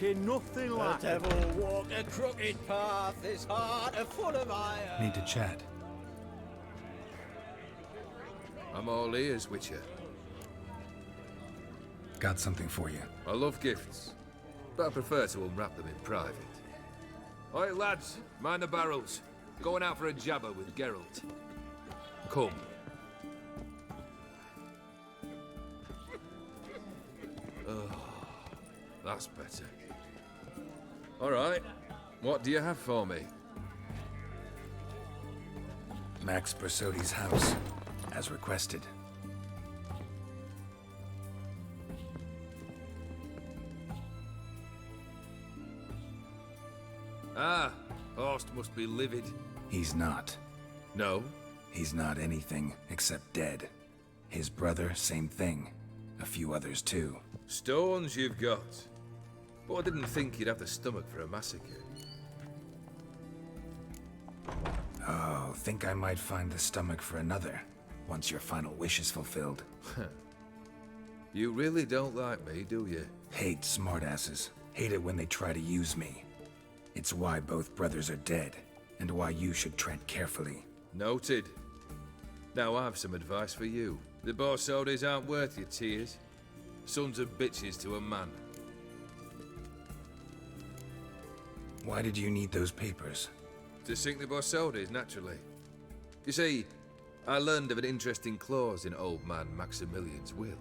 walking nothing like The devil walk a crooked path, his heart a full of iron. Need to chat. I'm all ears, Witcher. Got something for you. I love gifts, but I prefer to unwrap them in private. Oi, lads, mind the barrels. Going out for a jabber with Geralt. Come. Oh, that's better. All right, what do you have for me? Max Bersodi's house, as requested. Ah, Horst must be livid. He's not. No? He's not anything except dead. His brother, same thing. A few others too. Stones you've got. But I didn't think you'd have the stomach for a massacre. Oh, think I might find the stomach for another, once your final wish is fulfilled. You really don't like me, do you? Hate smartasses. Hate it when they try to use me. It's why both brothers are dead, and why you should tread carefully. Noted. Now I've some advice for you. The Borsodis aren't worth your tears. Sons of bitches to a man. Why did you need those papers? To sink the Borsodis, naturally. You see, I learned of an interesting clause in old man Maximilian's will.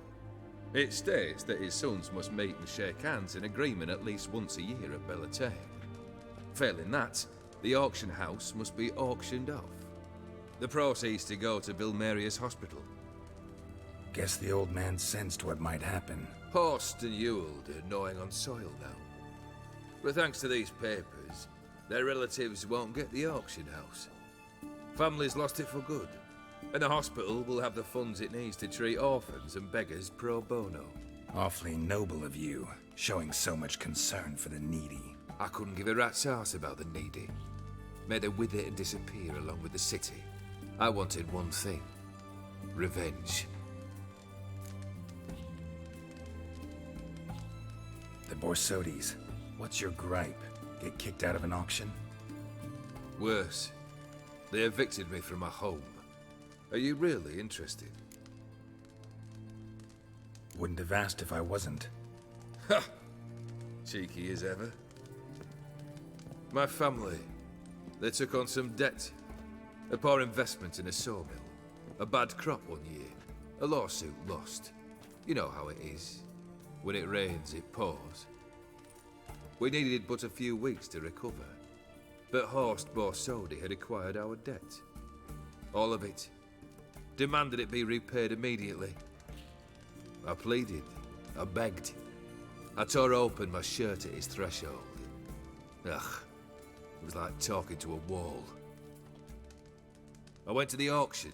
It states that his sons must meet and shake hands in agreement at least once a year at Bellatane. Failing that, the auction house must be auctioned off. The proceeds to go to Vilmerius Hospital. Guess the old man sensed what might happen. Horst and Ewald are gnawing on soil now. But thanks to these papers, their relatives won't get the auction house. Families lost it for good, and the hospital will have the funds it needs to treat orphans and beggars pro bono. Awfully noble of you, showing so much concern for the needy. I couldn't give a rat's ass about the needy. Made her wither and disappear along with the city. I wanted one thing. Revenge. The Borsodis. What's your gripe? Get kicked out of an auction? Worse. They evicted me from my home. Are you really interested? Wouldn't have asked if I wasn't. Ha! Cheeky as ever. My family, they took on some debt. A poor investment in a sawmill. A bad crop one year. A lawsuit lost. You know how it is. When it rains, it pours. We needed but a few weeks to recover. But Horst Borsodi had acquired our debt. All of it. Demanded it be repaid immediately. I pleaded. I begged. I tore open my shirt at his threshold. Ugh. It was like talking to a wall. I went to the auction.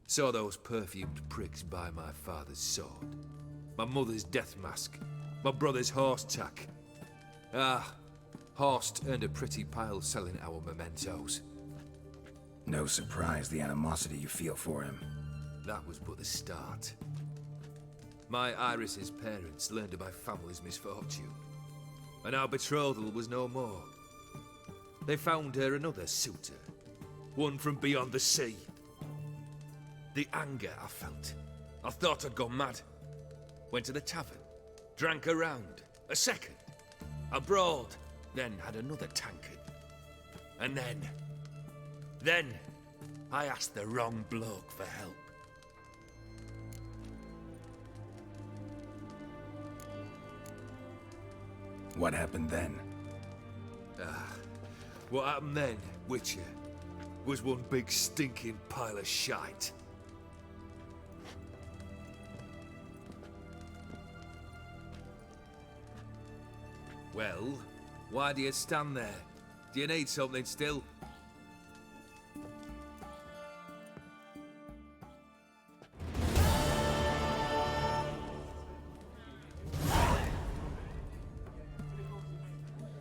Saw those perfumed pricks buy my father's sword. My mother's death mask. My brother's horse tack. Ah, Horst earned a pretty pile selling our mementos. No surprise the animosity you feel for him. That was but the start. My Iris's parents learned of my family's misfortune, and our betrothal was no more. They found her another suitor, one from beyond the sea. The anger I felt, I thought I'd gone mad. Went to the tavern, drank a round, a second, abroad, then had another tankard. And then, I asked the wrong bloke for help. What happened then? What happened then, Witcher, was one big stinking pile of shite. Well, why do you stand there? Do you need something still?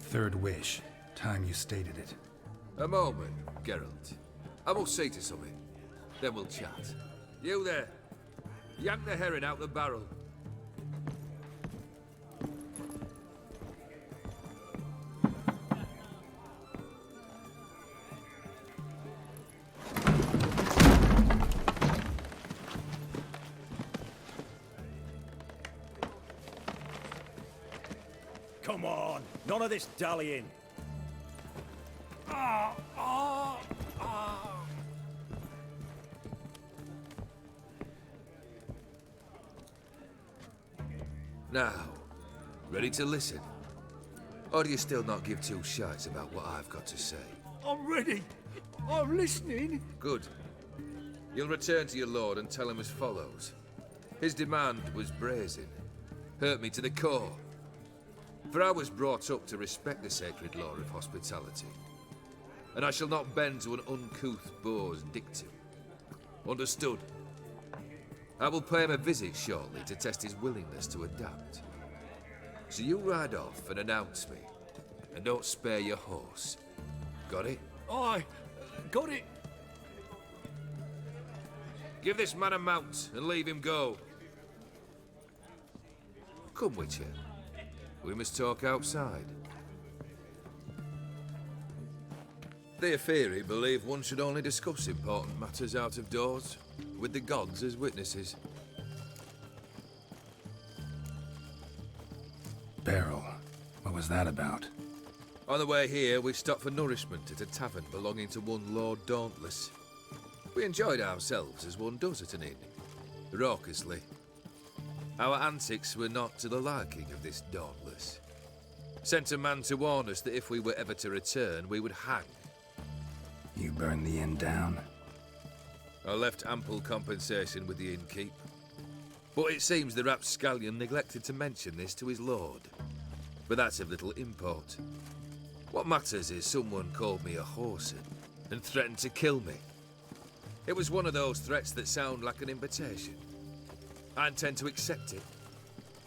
Third wish. Time you stated it. A moment, Geralt. I will see to something. Then we'll chat. You there. Yank the herring out the barrel. None of this dallying. Now, ready to listen? Or do you still not give two shites about what I've got to say? I'm ready. I'm listening. Good. You'll return to your lord and tell him as follows. His demand was brazen. Hurt me to the core. For I was brought up to respect the sacred law of hospitality. And I shall not bend to an uncouth boor's dictum. Understood? I will pay him a visit shortly to test his willingness to adapt. So you ride off and announce me. And don't spare your horse. Got it? Aye, got it. Give this man a mount and leave him go. Come, Witcher. We must talk outside. Theopheri believed one should only discuss important matters out of doors, with the gods as witnesses. Beryl, what was that about? On the way here, we stopped for nourishment at a tavern belonging to one Lord Dauntless. We enjoyed ourselves as one does at an inn, raucously. Our antics were not to the liking of this Dauntless. Sent a man to warn us that if we were ever to return, we would hang. You burned the inn down? I left ample compensation with the innkeep. But it seems the rapscallion neglected to mention this to his lord. But that's of little import. What matters is someone called me a whoreson and threatened to kill me. It was one of those threats that sound like an invitation. I intend to accept it.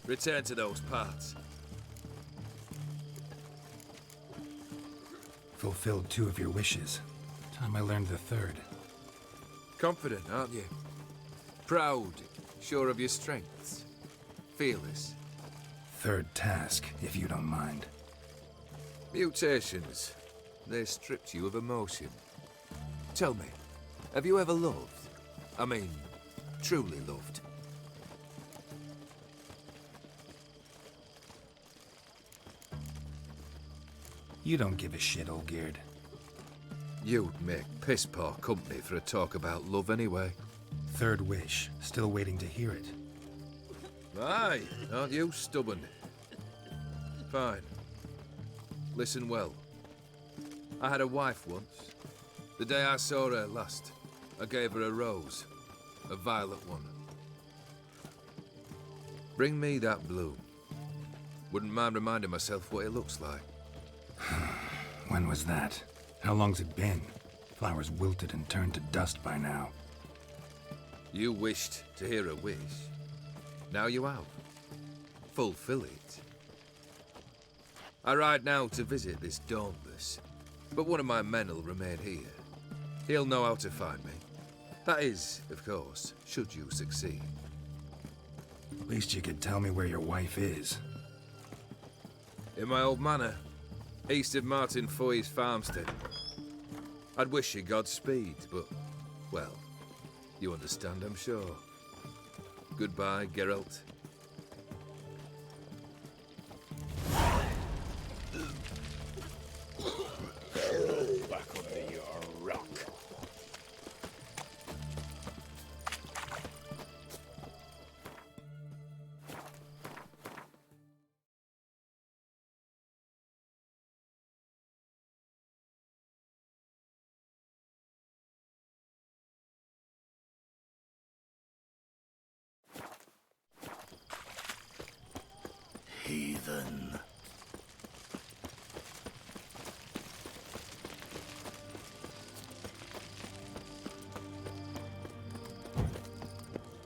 Return to those parts. Fulfilled 2 of your wishes. Time I learned the 3rd. Confident, aren't you? Proud, sure of your strengths. Fearless. 3rd task, if you don't mind. Mutations. They stripped you of emotion. Tell me, have you ever loved? I mean, truly loved? You don't give a shit, Olgierd. You'd make piss-poor company for a talk about love anyway. 3rd wish, still waiting to hear it. Aye, aren't you stubborn? Fine. Listen well. I had a wife once. The day I saw her last, I gave her a rose. A violet one. Bring me that bloom. Wouldn't mind reminding myself what it looks like. When was that? How long's it been? Flowers wilted and turned to dust by now. You wished to hear a wish. Now you have. Fulfill it. I ride now to visit this Dauntless, but one of my men will remain here. He'll know how to find me. That is, of course, should you succeed. Least you could tell me where your wife is. In my old manor, east of Martin Foy's farmstead. I'd wish you Godspeed, but, well, you understand, I'm sure. Goodbye, Geralt. Back under your rock. Heathen.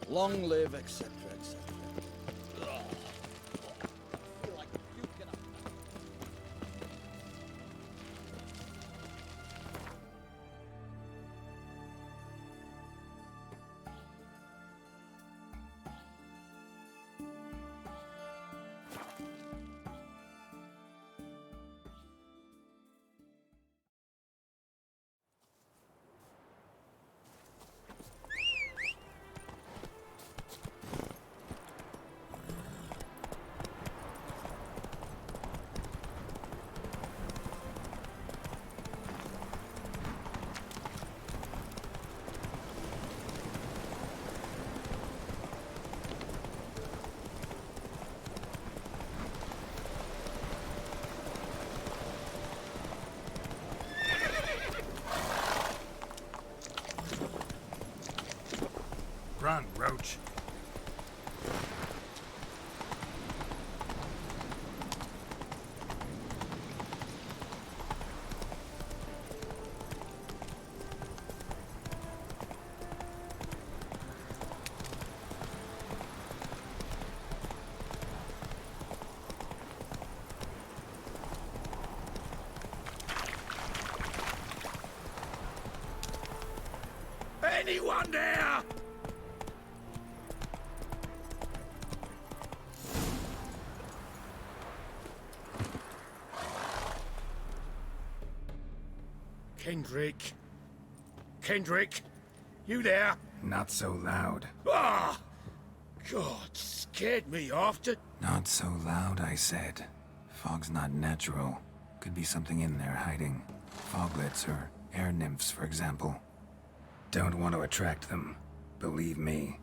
Long live, etc., etc. on, Roach. Anyone there? Kendrick. Kendrick, you there? Not so loud. Ah! God, scared me after. Not so loud, I said. Fog's not natural. Could be something in there hiding. Foglets or air nymphs, for example. Don't want to attract them. Believe me.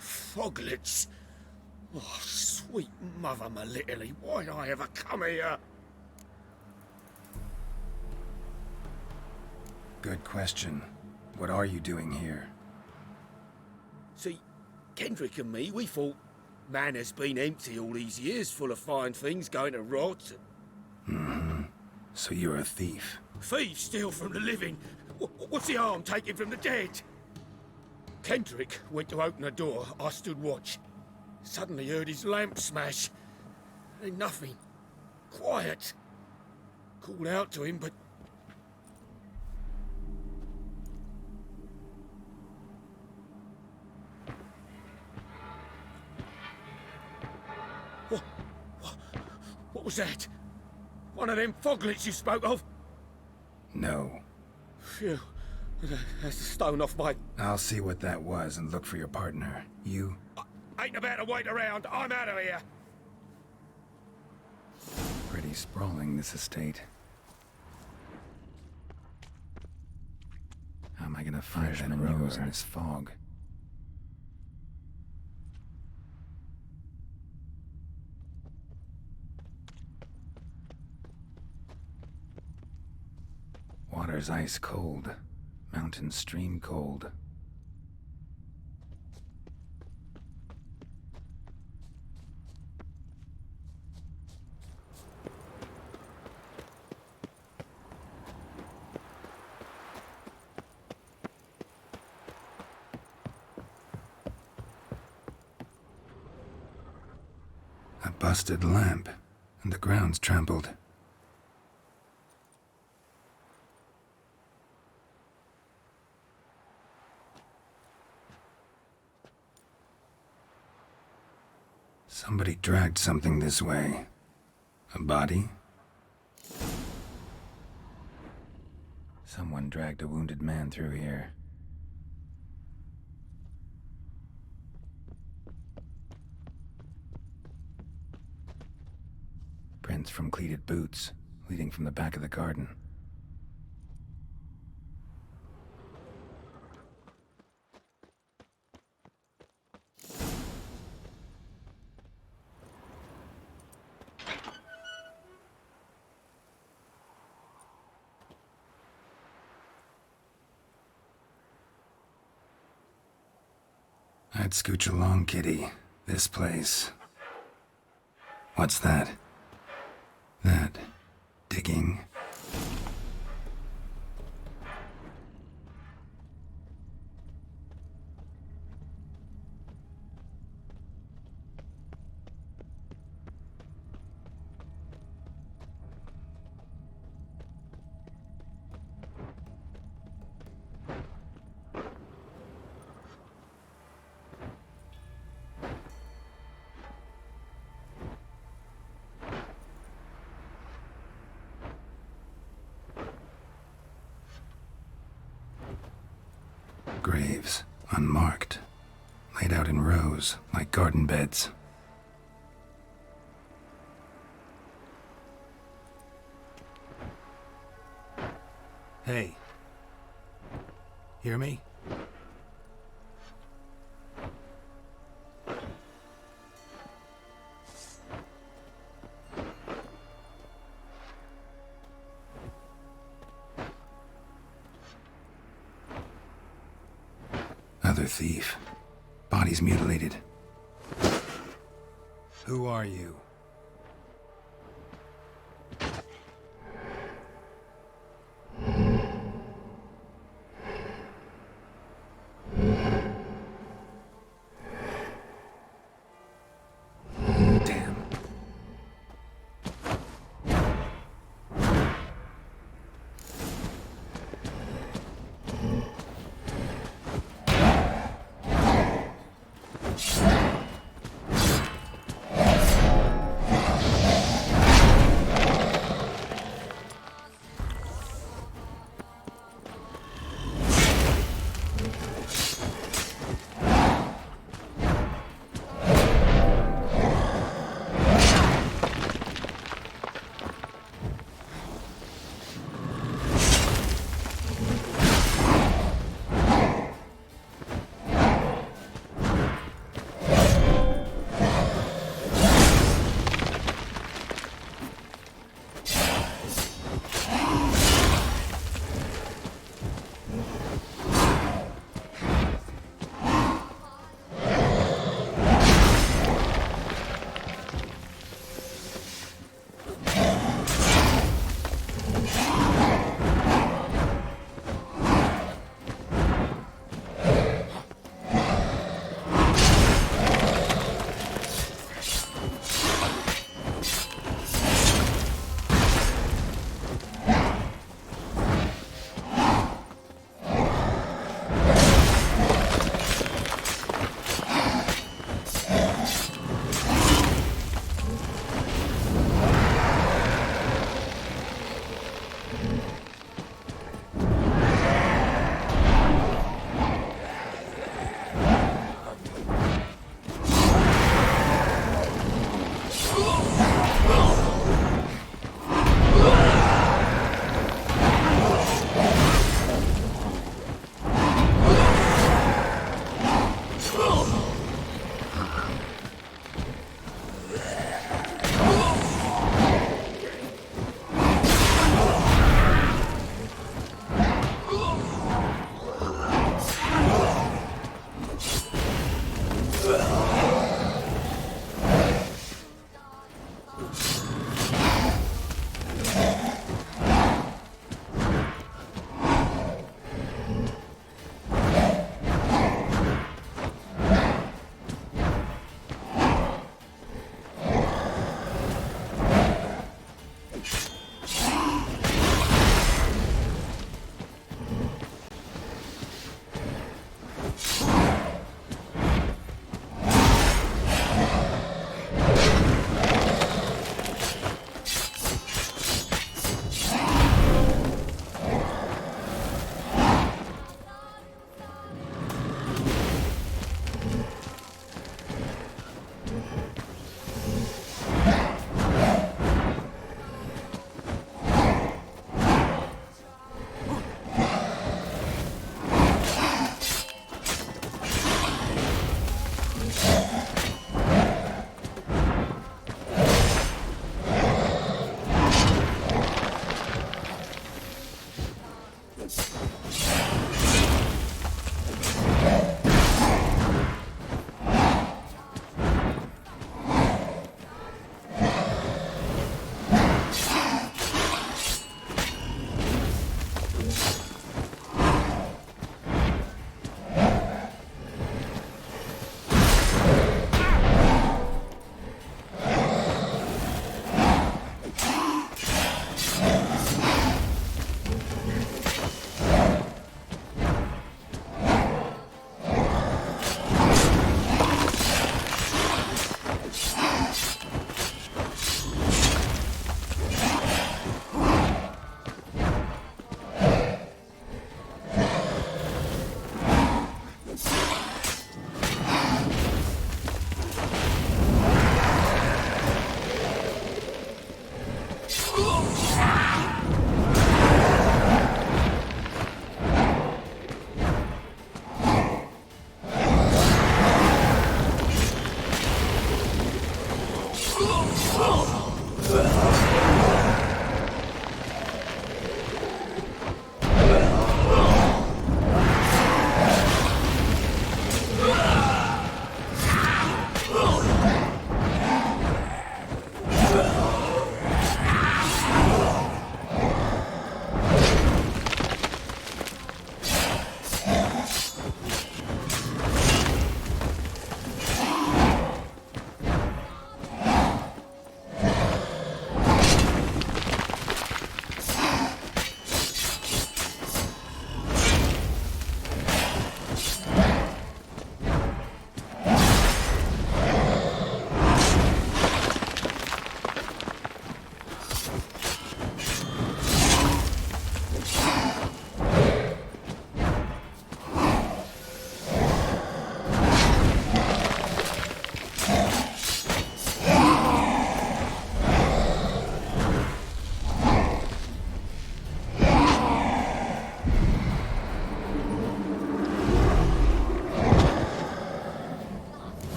Foglets. Oh, sweet mother, my little, why'd I ever come here? Good question. What are you doing here? See, Kendrick and me, we thought Manor's been empty all these years, full of fine things going to rot. So you're a thief. Thieves steal from the living. What's the harm taken from the dead? Kendrick went to open the door. I stood watch. Suddenly heard his lamp smash. Then nothing. Quiet. Called out to him, but... What was that? One of them foglets you spoke of? No. Phew. That's a stone off my... I'll see what that was and look for your partner. You? Ain't about to wait around. I'm out of here. Pretty sprawling, this estate. How am I gonna find that nose in this fog? Water's ice cold. Mountain stream cold. A busted lamp, and the ground's trampled. Somebody dragged something this way. A body? Someone dragged a wounded man through here. Prints from cleated boots, leading from the back of the garden. I'd scooch along, kitty. This place. What's that? That. Digging. Graves, unmarked, laid out in rows like garden beds. Hey. Hear me? A Another thief. Body's mutilated. Who are you? Damn.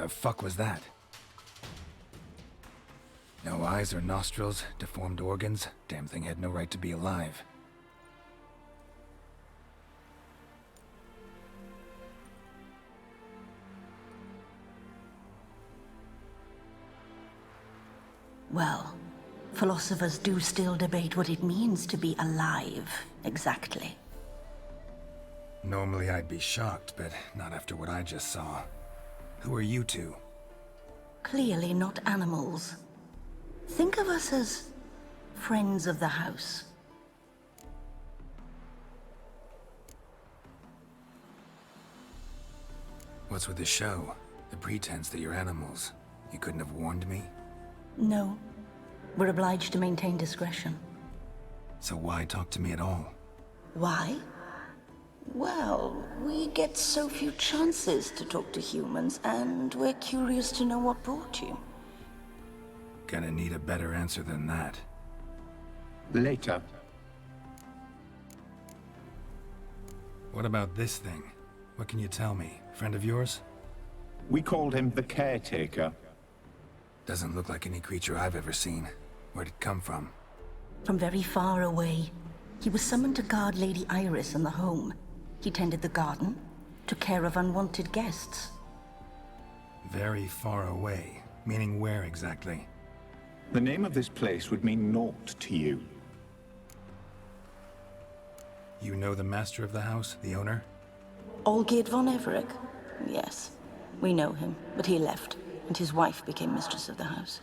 the fuck was that? No eyes or nostrils, deformed organs. Damn thing had no right to be alive. Well, philosophers do still debate what it means to be alive, exactly. Normally I'd be shocked, but not after what I just saw. Who are you two? Clearly not animals. Think of us as friends of the house. What's with the show? The pretense that you're animals. You couldn't have warned me? No. We're obliged to maintain discretion. So why talk to me at all? Why? Well, we get so few chances to talk to humans, and we're curious to know what brought you. Gonna need a better answer than that. Later. What about this thing? What can you tell me? Friend of yours? We called him the Caretaker. Doesn't look like any creature I've ever seen. Where'd it come from? From very far away. He was summoned to guard Lady Iris and the home. He tended the garden, took care of unwanted guests. Very far away. Meaning where exactly? The name of this place would mean naught to you. You know the master of the house, the owner? Olgierd von Everec? Yes. We know him, but he left, and his wife became mistress of the house.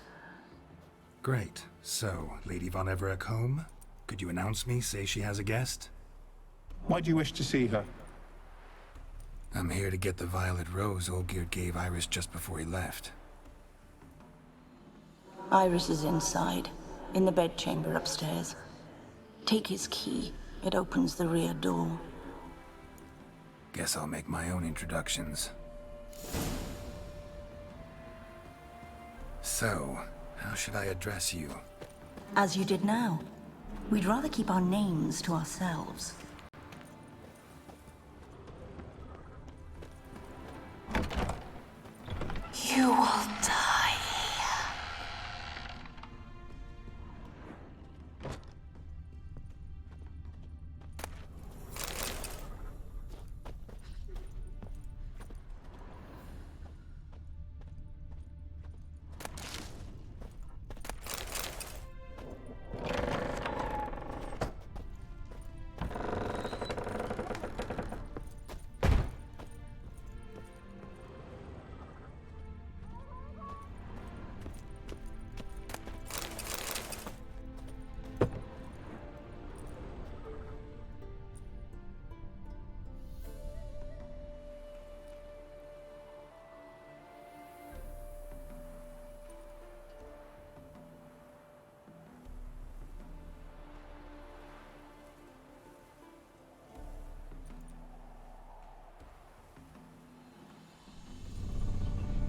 Great. So, Lady von Everec home? Could you announce me, say she has a guest? Why do you wish to see her? I'm here to get the violet rose Olgierd gave Iris just before he left. Iris is inside, in the bedchamber upstairs. Take his key. It opens the rear door. Guess I'll make my own introductions. So, how should I address you? As you did now. We'd rather keep our names to ourselves. You will die.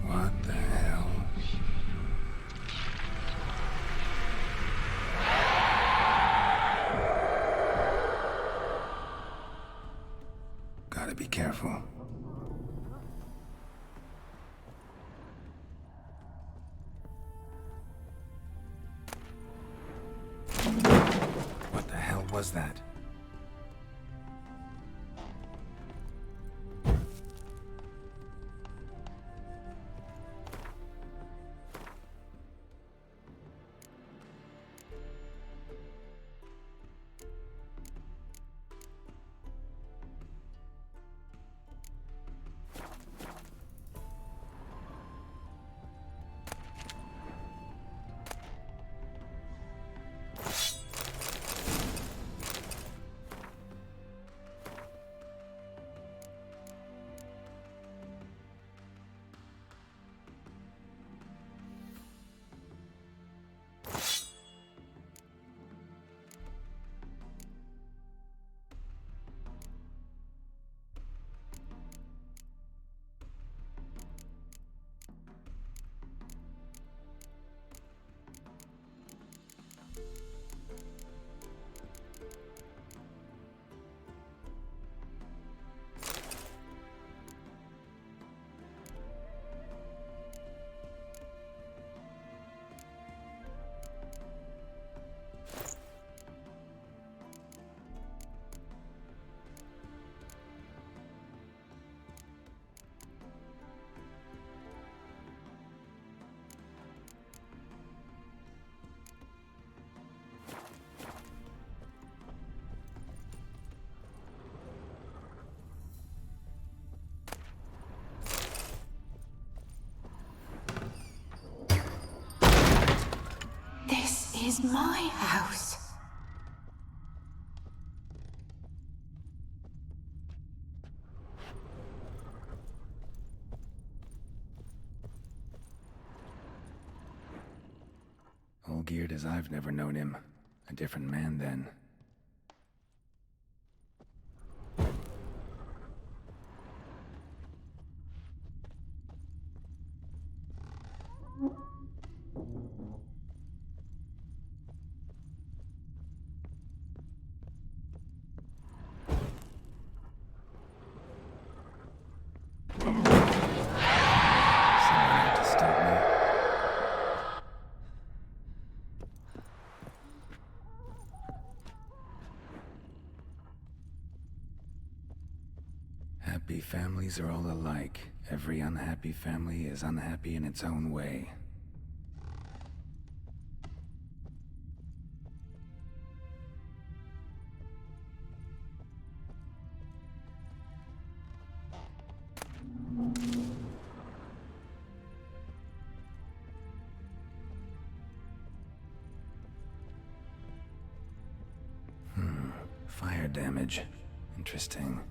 What the hell? Gotta be careful. What the hell was that? is my house. All geared as I've never known him. A different man then. Someone had to stop me. Happy families are all alike. Every unhappy family is unhappy in its own way. Fire damage. Interesting.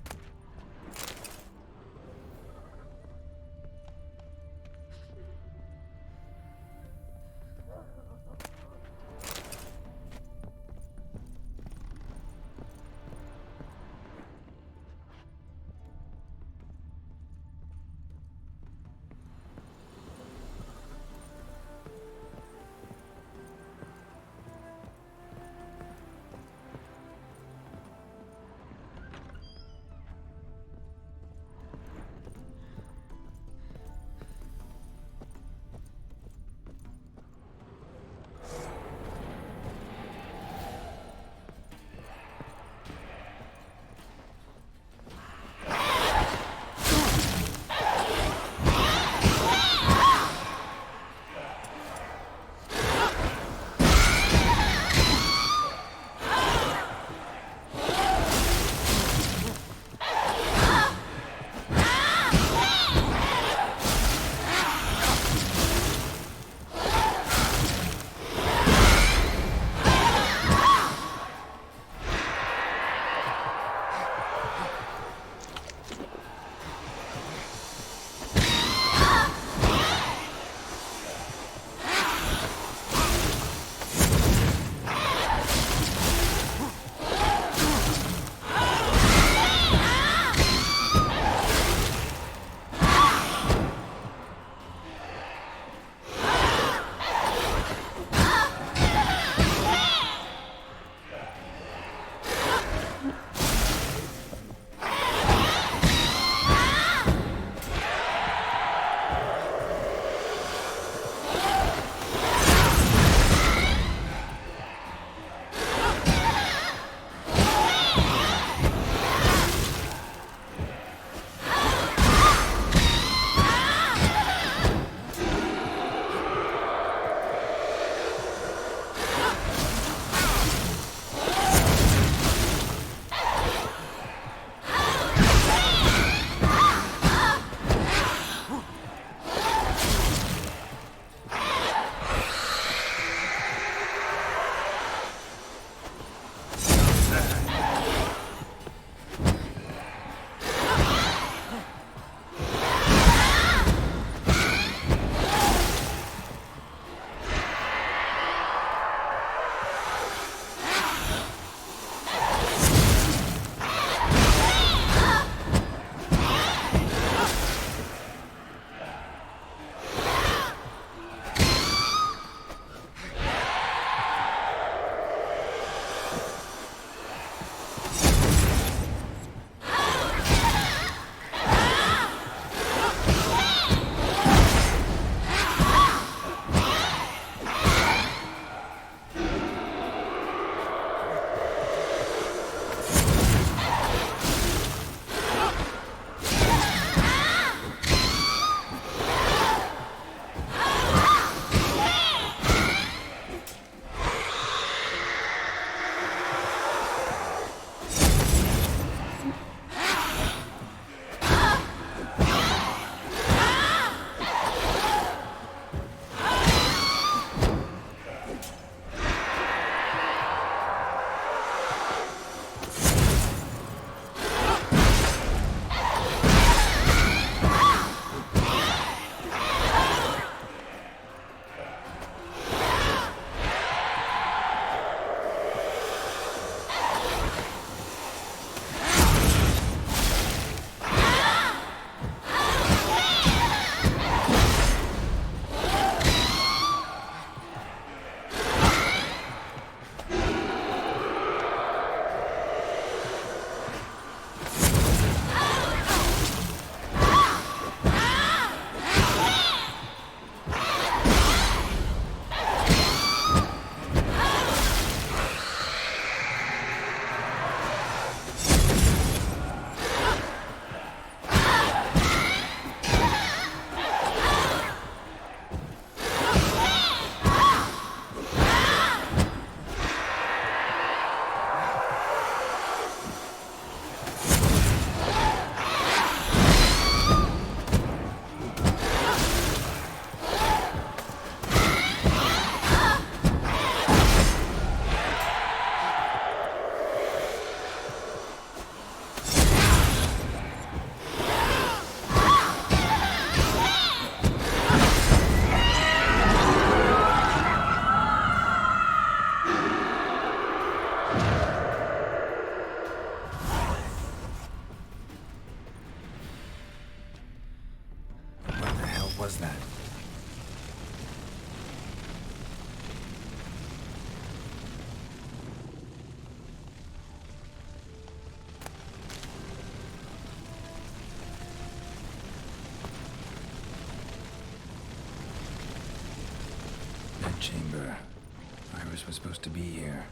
Iris was supposed to be here.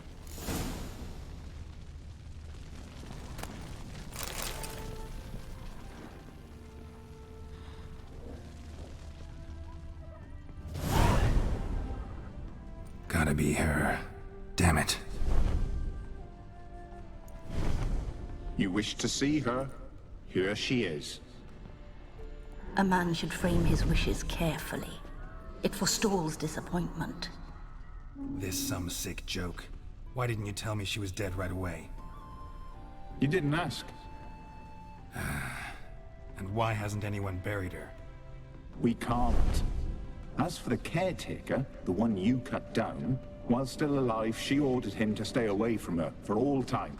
Gotta be her. Damn it. You wish to see her? Here she is. A man should frame his wishes carefully. It forestalls disappointment. This some sick joke. Why didn't you tell me she was dead right away? You didn't ask. And why hasn't anyone buried her? We can't. As for the caretaker, the one you cut down, while still alive, she ordered him to stay away from her for all time.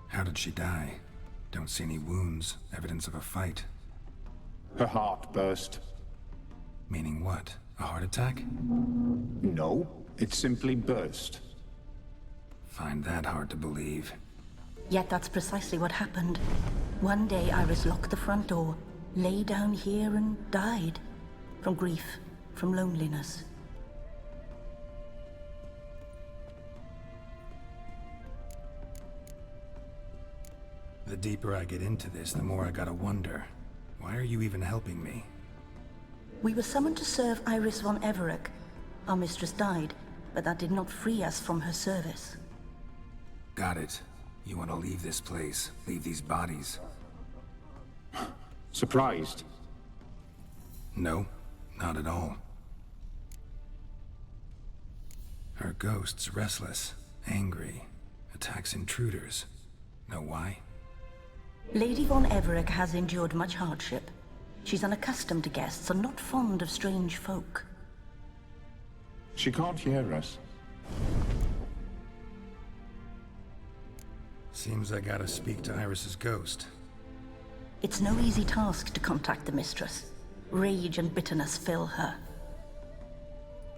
How did she die? Don't see any wounds, evidence of a fight. Her heart burst. Meaning what? A heart attack? No, it simply burst. Find that hard to believe. Yet that's precisely what happened. One day Iris locked the front door, lay down here and died. From grief, from loneliness. The deeper I get into this, the more I gotta wonder. Why are you even helping me? We were summoned to serve Iris von Everec. Our mistress died, but that did not free us from her service. Got it. You want to leave this place, leave these bodies. Surprised? No, not at all. Her ghost's restless, angry, attacks intruders. Know why? Lady von Everec has endured much hardship. She's unaccustomed to guests and not fond of strange folk. She can't hear us. Seems I gotta speak to Iris's ghost. It's no easy task to contact the mistress. Rage and bitterness fill her.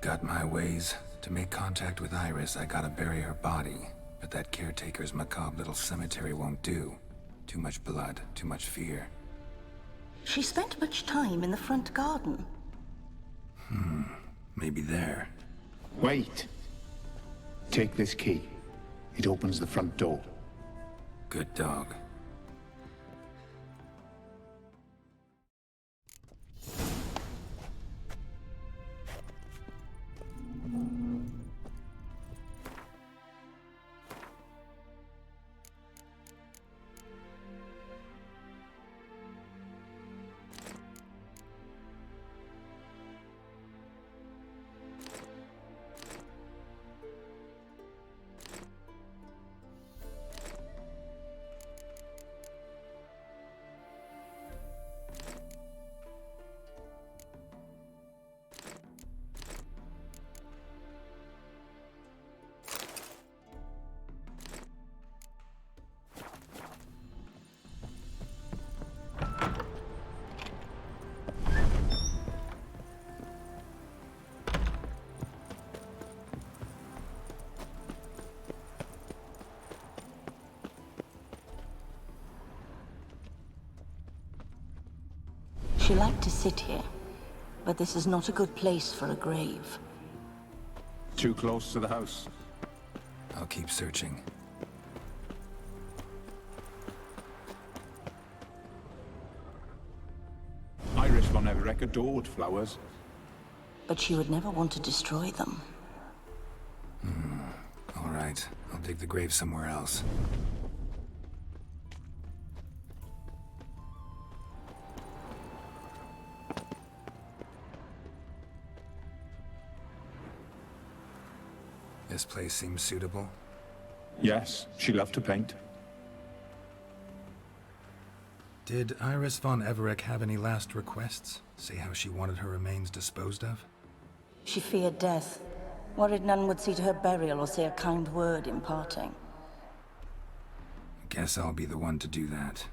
Got my ways. To make contact with Iris, I gotta bury her body. But that caretaker's macabre little cemetery won't do. Too much blood, too much fear. She spent much time in the front garden. Maybe there. Wait. Take this key. It opens the front door. Good dog. She liked to sit here, but this is not a good place for a grave. Too close to the house. I'll keep searching. Iris von Everec adored flowers. But she would never want to destroy them. All right, I'll dig the grave somewhere else. This place seems suitable. Yes, she loved to paint. Did Iris von Everec have any last requests? Say how she wanted her remains disposed of? She feared death, worried none would see to her burial or say a kind word in parting. Guess I'll be the one to do that.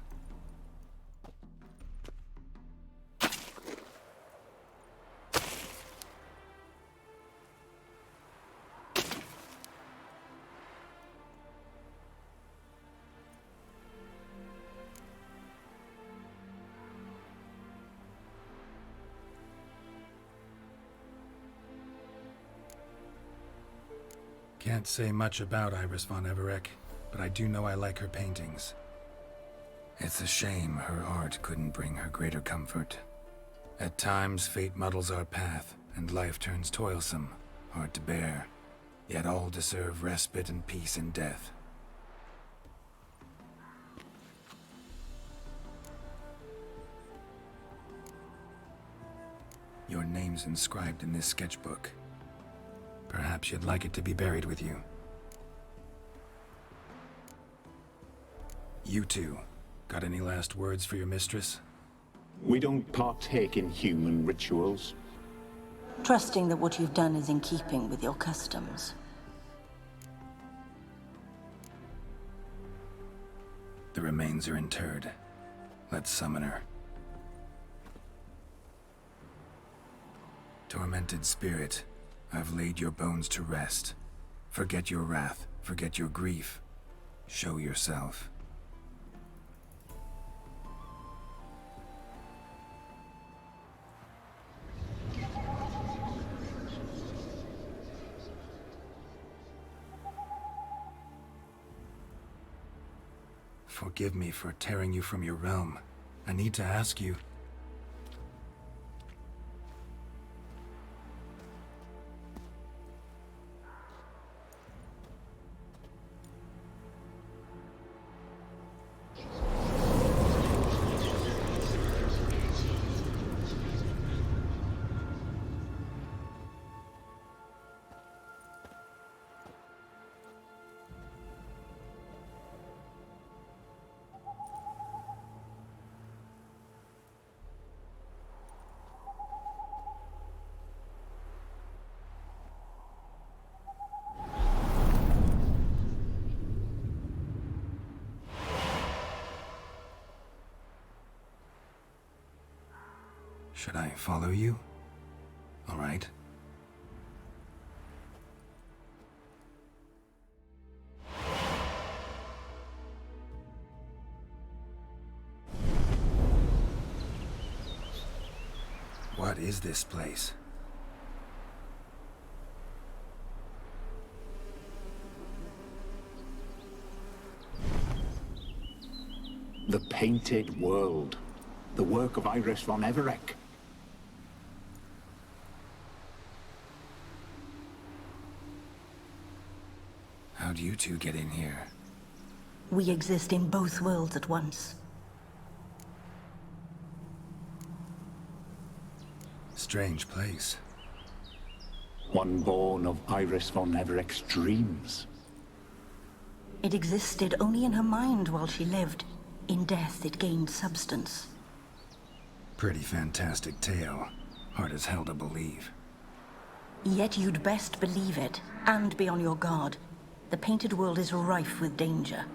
Can't say much about Iris von Everec, but I do know I like her paintings. It's a shame her art couldn't bring her greater comfort. At times, fate muddles our path, and life turns toilsome, hard to bear. Yet all deserve respite and peace in death. Your name's inscribed in this sketchbook. Perhaps you'd like it to be buried with you. You two, got any last words for your mistress? We don't partake in human rituals. Trusting that what you've done is in keeping with your customs. The remains are interred. Let's summon her. Tormented spirit, I've laid your bones to rest. Forget your wrath, forget your grief. Show yourself. Forgive me for tearing you from your realm. I need to ask you. Should I follow you? All right. What is this place? The Painted World. The work of Iris von Everec. How'd you two get in here? We exist in both worlds at once. Strange place. One born of Iris von Everec's dreams. It existed only in her mind while she lived. In death, it gained substance. Pretty fantastic tale. Hard as hell to believe. Yet you'd best believe it, and be on your guard. The Painted World is rife with danger.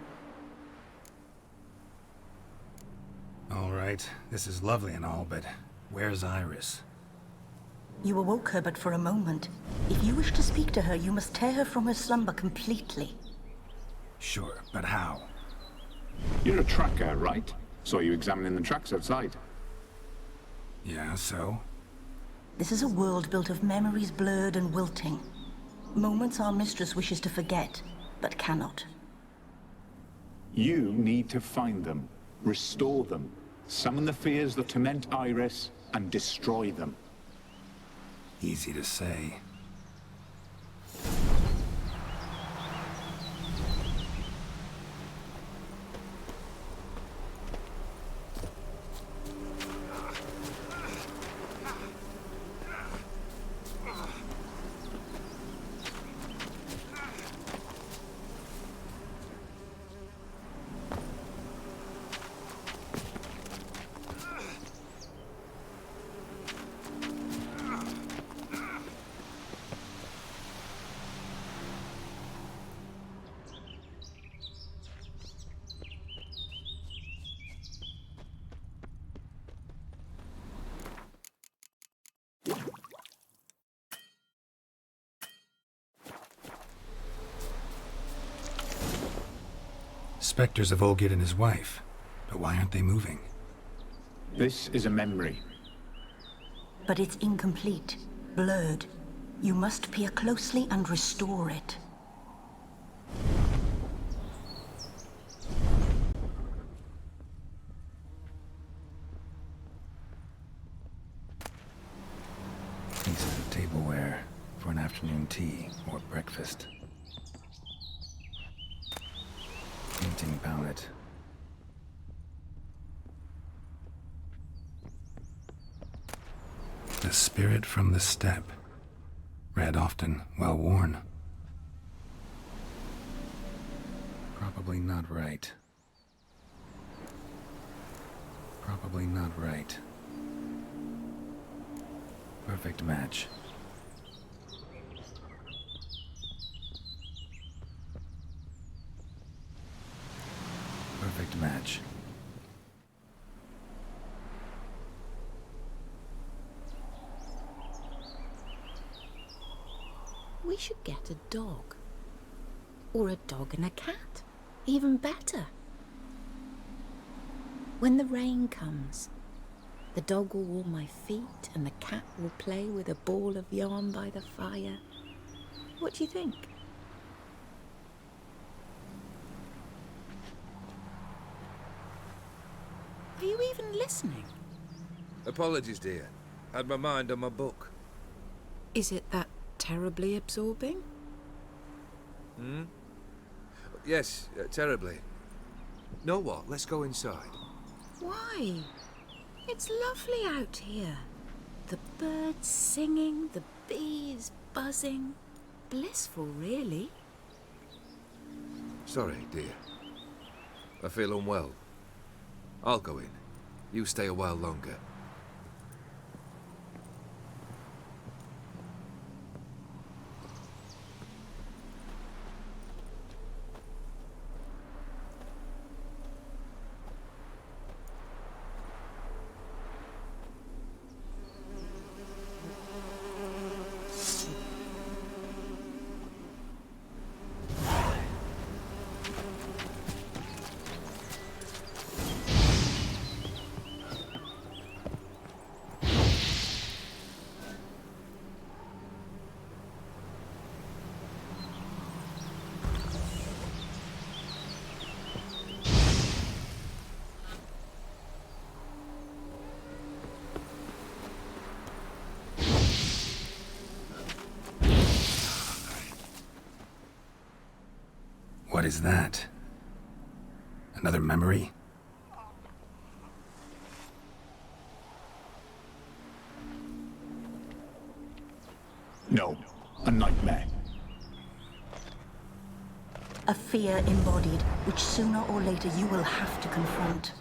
All right, this is lovely and all, but where's Iris? You awoke her but for a moment. If you wish to speak to her, you must tear her from her slumber completely. Sure, but how? You're a tracker, right? Saw you examining the tracks outside. Yeah, so? This is a world built of memories blurred and wilting. Moments our mistress wishes to forget, but cannot. You need to find them, restore them, summon the fears that torment Iris, and destroy them. Easy to say. Spectres of Olgid and his wife. But why aren't they moving? This is a memory. But it's incomplete, blurred. You must peer closely and restore it. Tableware for an afternoon tea or breakfast. Painting palette. The Spirit from the Steppe. Read often, well worn. Probably not right. Probably not right. Perfect match. Perfect match. We should get a dog. Or a dog and a cat. Even better. When the rain comes, the dog will warm my feet and the cat will play with a ball of yarn by the fire. What do you think? Are you even listening? Apologies, dear. Had my mind on my book. Is it that terribly absorbing? Yes, terribly. Know what? Let's go inside. Why? It's lovely out here. The birds singing, the bees buzzing. Blissful, really. Sorry, dear. I feel unwell. I'll go in. You stay a while longer. What is that? Another memory? No, a nightmare. A fear embodied, which sooner or later you will have to confront.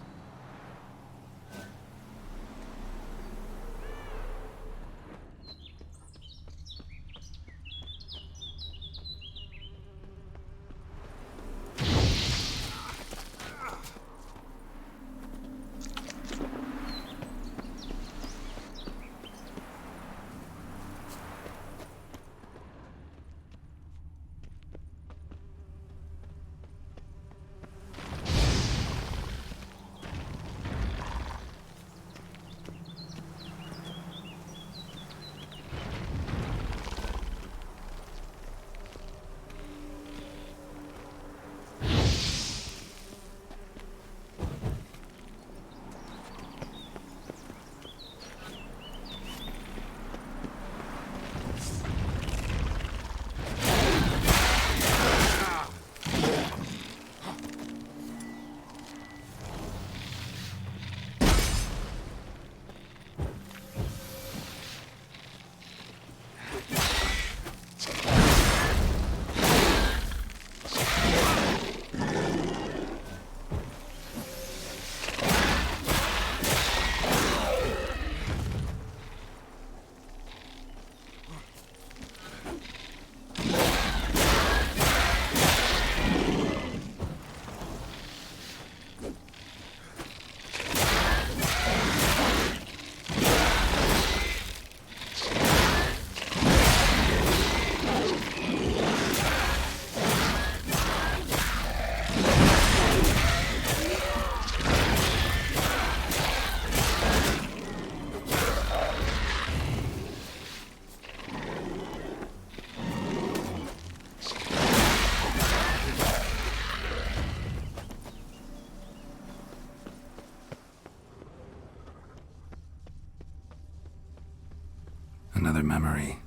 Another memory.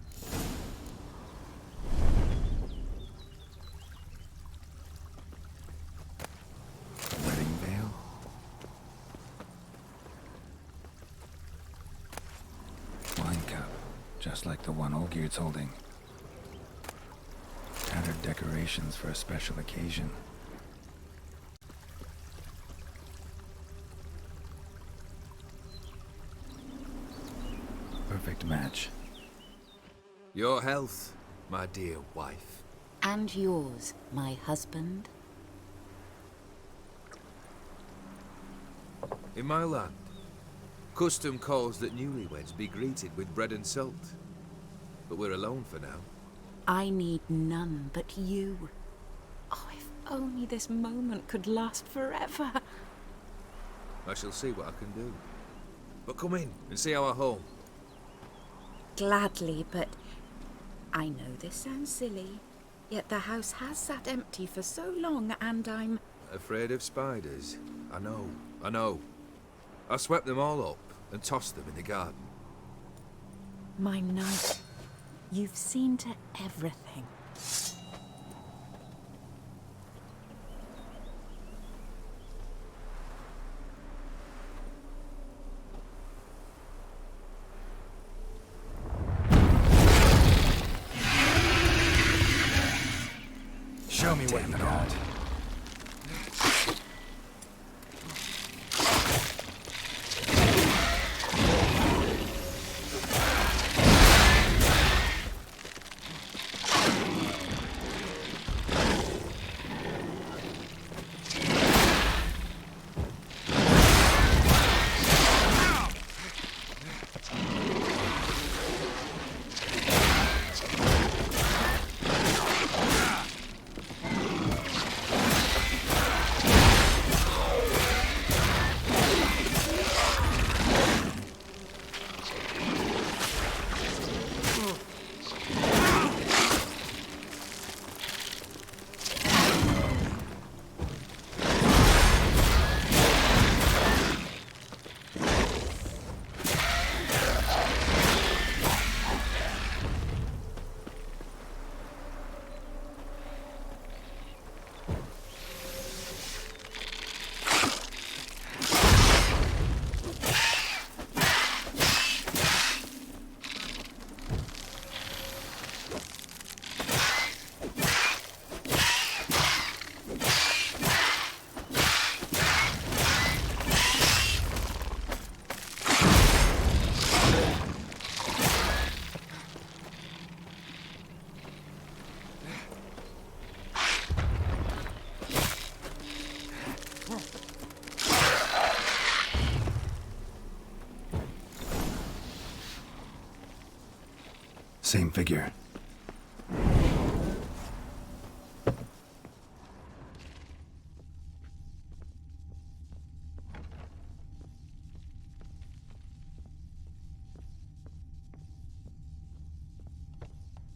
A wedding veil? Wine cup, just like the one Olgierd's holding. Tattered decorations for a special occasion. Perfect match. Your health, my dear wife. And yours, my husband. In my land, custom calls that newlyweds be greeted with bread and salt. But we're alone for now. I need none but you. Oh, if only this moment could last forever. I shall see what I can do. But come in and see our home. Gladly, but I know this sounds silly, yet the house has sat empty for so long, and I'm... Afraid of spiders? I know. I swept them all up and tossed them in the garden. My knight, you've seen to everything. Show me what you got. Same figure.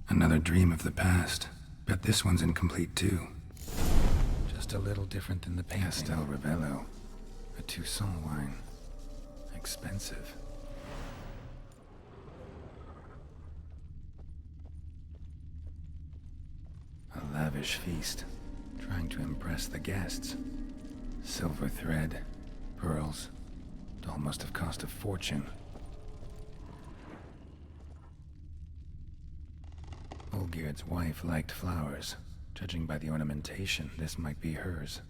Another dream of the past. Bet this one's incomplete too. Just a little different than the painting. Castel Ravello. A Toussaint wine. Expensive. A lavish feast, trying to impress the guests. Silver thread, pearls. It all must have cost a fortune. Olgierd's wife liked flowers. Judging by the ornamentation, this might be hers.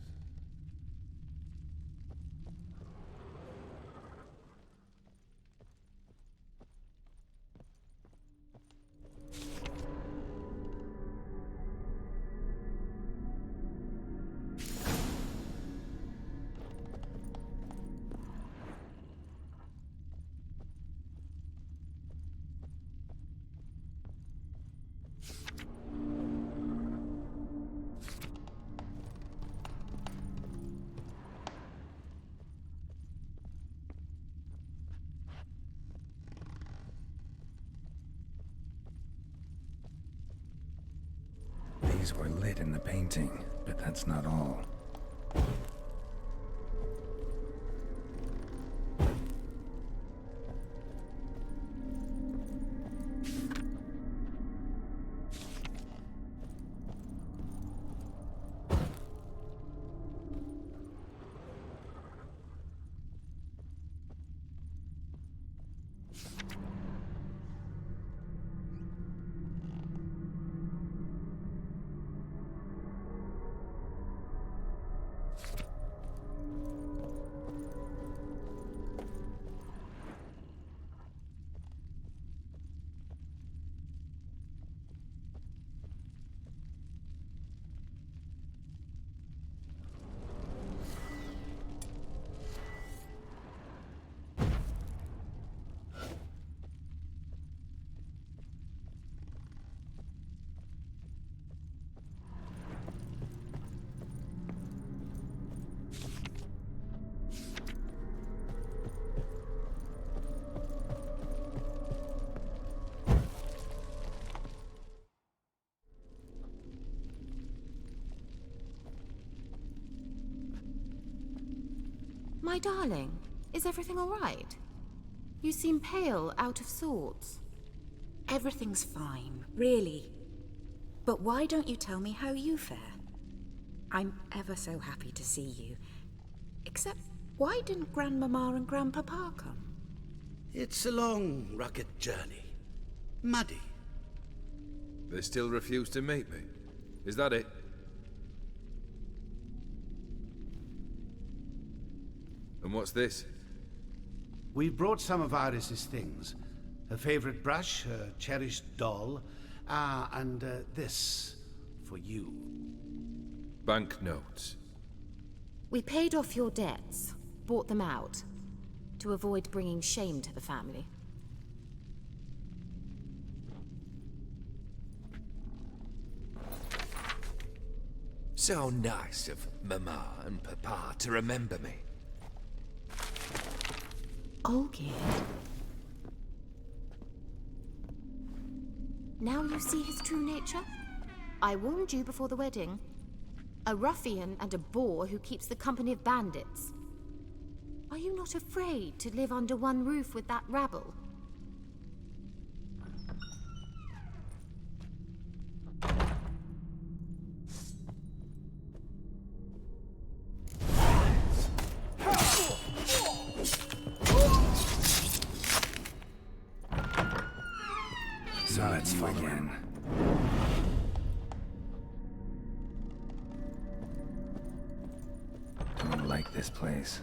These were lit in the painting, but that's not all. My darling, is everything all right? You seem pale, out of sorts. Everything's fine, really. But why don't you tell me how you fare? I'm ever so happy to see you. Except, why didn't Grandmama and Grandpapa come? It's a long, rugged journey. Muddy. They still refuse to meet me. Is that it? And what's this? We brought some of Iris's things. Her favorite brush, her cherished doll, and this for you. Banknotes. We paid off your debts, bought them out, to avoid bringing shame to the family. So nice of Mama and Papa to remember me. Olgierd. Now you see his true nature? I warned you before the wedding. A ruffian and a boor who keeps the company of bandits. Are you not afraid to live under one roof with that rabble? So let's begin. Don't like this place.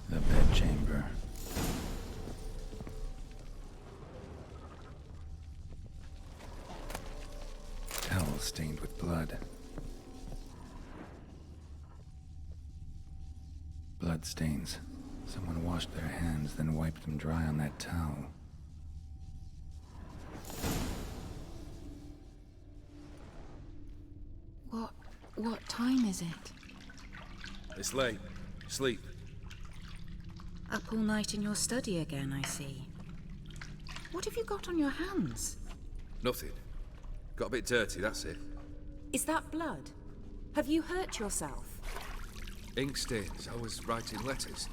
The bedchamber. Towel stained with blood. Blood stains. Someone washed their hands, then wiped them dry on that towel. What time is it? It's late. Sleep. Up all night in your study again, I see. What have you got on your hands? Nothing. Got a bit dirty, that's it. Is that blood? Have you hurt yourself? Ink stains. I was writing letters.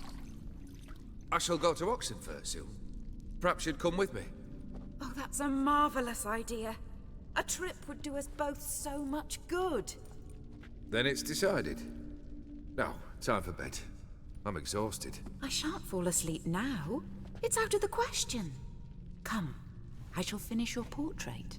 I shall go to Oxenfurt soon. Perhaps you'd come with me. Oh, that's a marvelous idea. A trip would do us both so much good. Then it's decided. Now, time for bed. I'm exhausted. I shan't fall asleep now. It's out of the question. Come, I shall finish your portrait.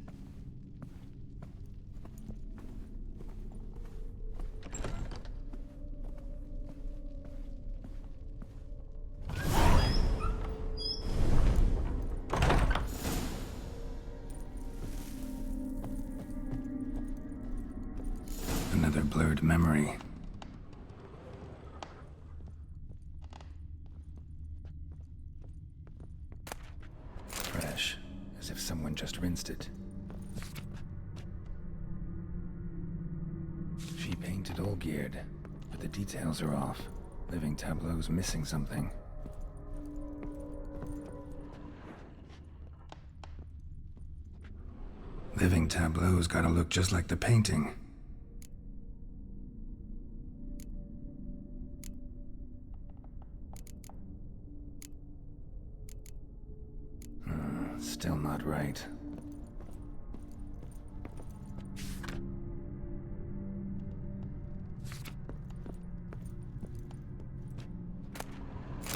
Another blurred memory. Fresh, as if someone just rinsed it. She painted Olgierd, but the details are off. Living Tableau's missing something. Living Tableau's gotta look just like the painting. Still not right.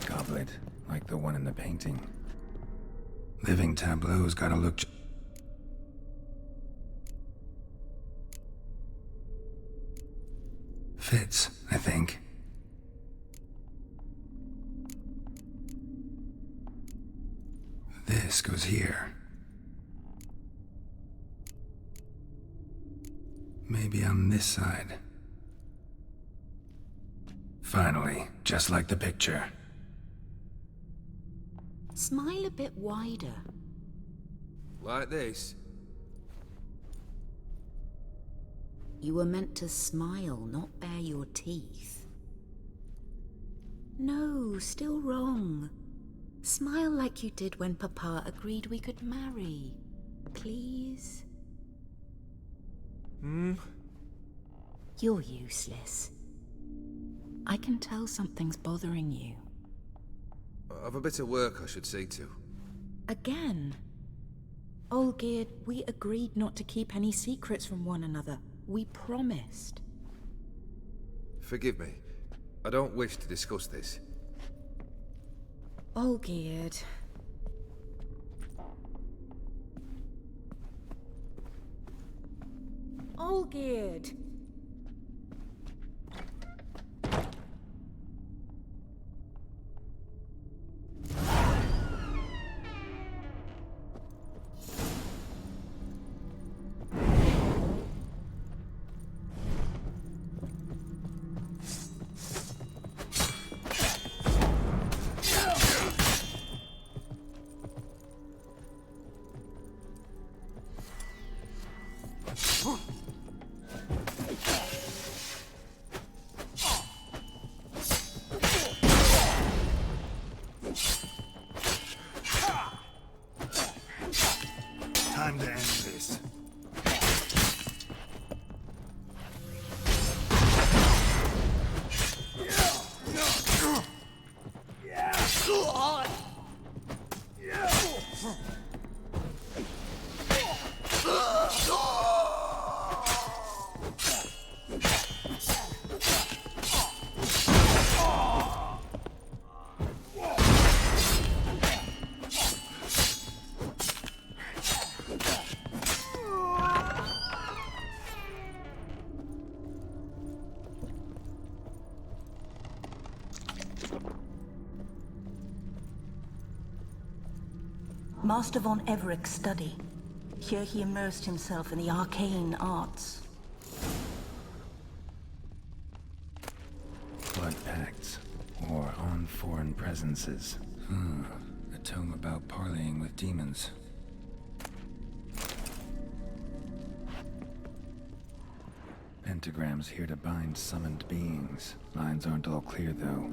Goblet, like the one in the painting. Living Tableau's gotta look fits, I think. This goes here. Maybe on this side. Finally, just like the picture. Smile a bit wider. Like this? You were meant to smile, not bare your teeth. No, still wrong. Smile like you did when Papa agreed we could marry. Please? You're useless. I can tell something's bothering you. I've a bit of work I should see to. Again? Olgierd, we agreed not to keep any secrets from one another. We promised. Forgive me. I don't wish to discuss this. Olgierd. Olgierd! Time to end this. Master von Everek's study. Here he immersed himself in the arcane arts. Blood pacts, or on foreign presences. A tome about parleying with demons. Pentagrams here to bind summoned beings. Lines aren't all clear though.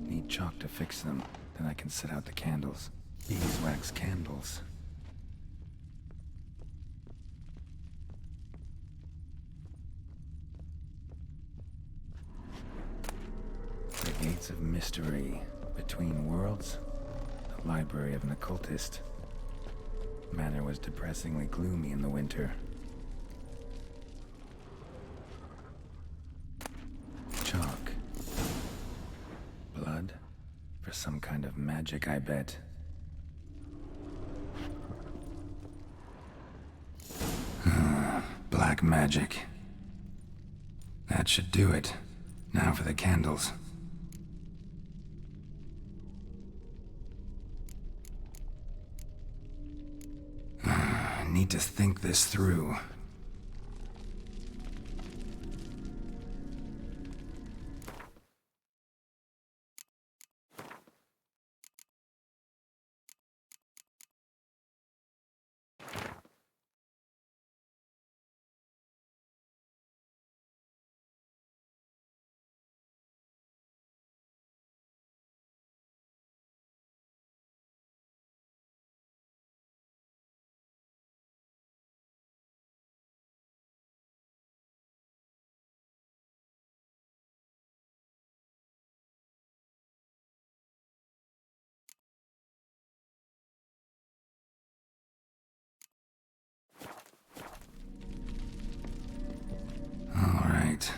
Need chalk to fix them, then I can set out the candles. Beeswax candles. The Gates of Mystery. Between Worlds? The Library of an Occultist. Manor was depressingly gloomy in the winter. Chalk. Blood? For some kind of magic, I bet. Black magic. That should do it. Now for the candles. Need to think this through. All right.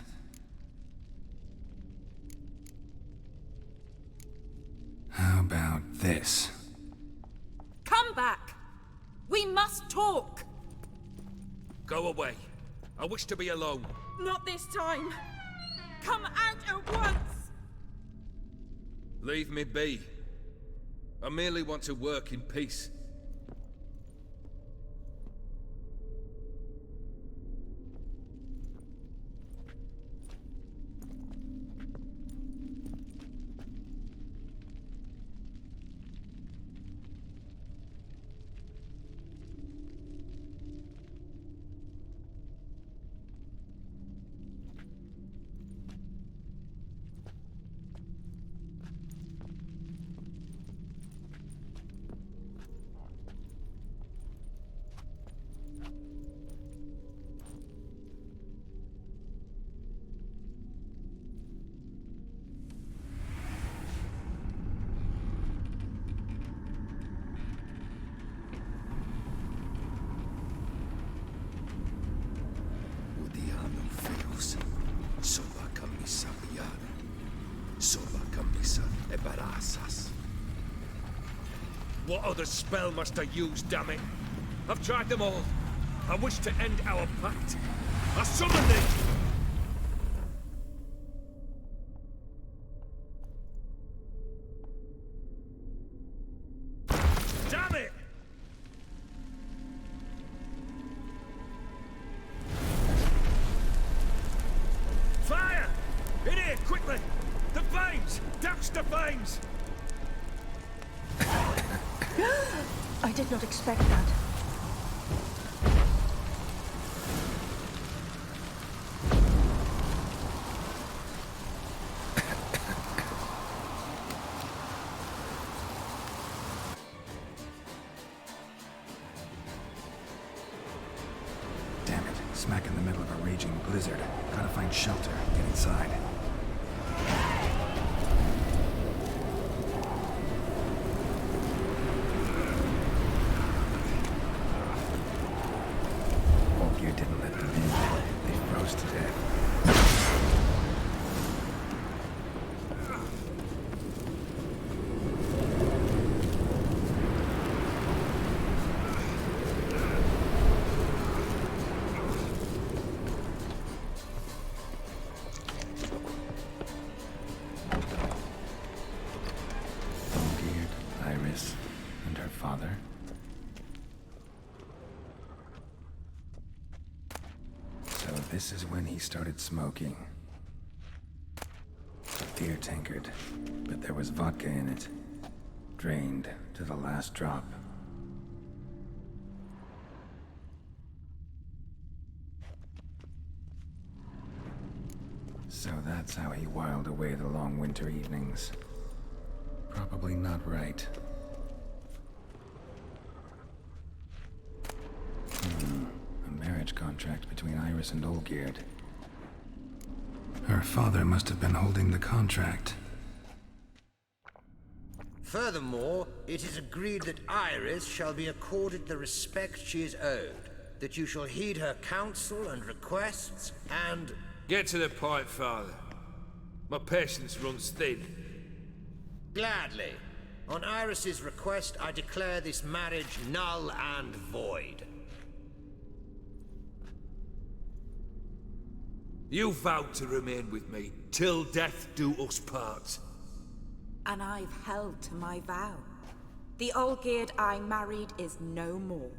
How about this? Come back! We must talk! Go away. I wish to be alone. Not this time! Come out at once! Leave me be. I merely want to work in peace. What other spell must I use, damn it? I've tried them all. I wish to end our pact. I summon thee! Damn it! Fire! In here, quickly! The flames! Douse the flames! I did not expect that. Damn it, smack in the middle of a raging blizzard. Gotta find shelter, get inside. Olgierd didn't let them in. They froze to death. Olgierd, Iris, and her father. So this is when he started smoking. A beer tankard, but there was vodka in it. Drained to the last drop. So that's how he whiled away the long winter evenings. Probably not right. A marriage contract between Iris and Olgierd. Her father must have been holding the contract. Furthermore, it is agreed that Iris shall be accorded the respect she is owed, that you shall heed her counsel and requests, and... Get to the point, Father. My patience runs thin. Gladly. On Iris's request, I declare this marriage null and void. You vowed to remain with me till death do us part. And I've held to my vow. The Olgierd I married is no more.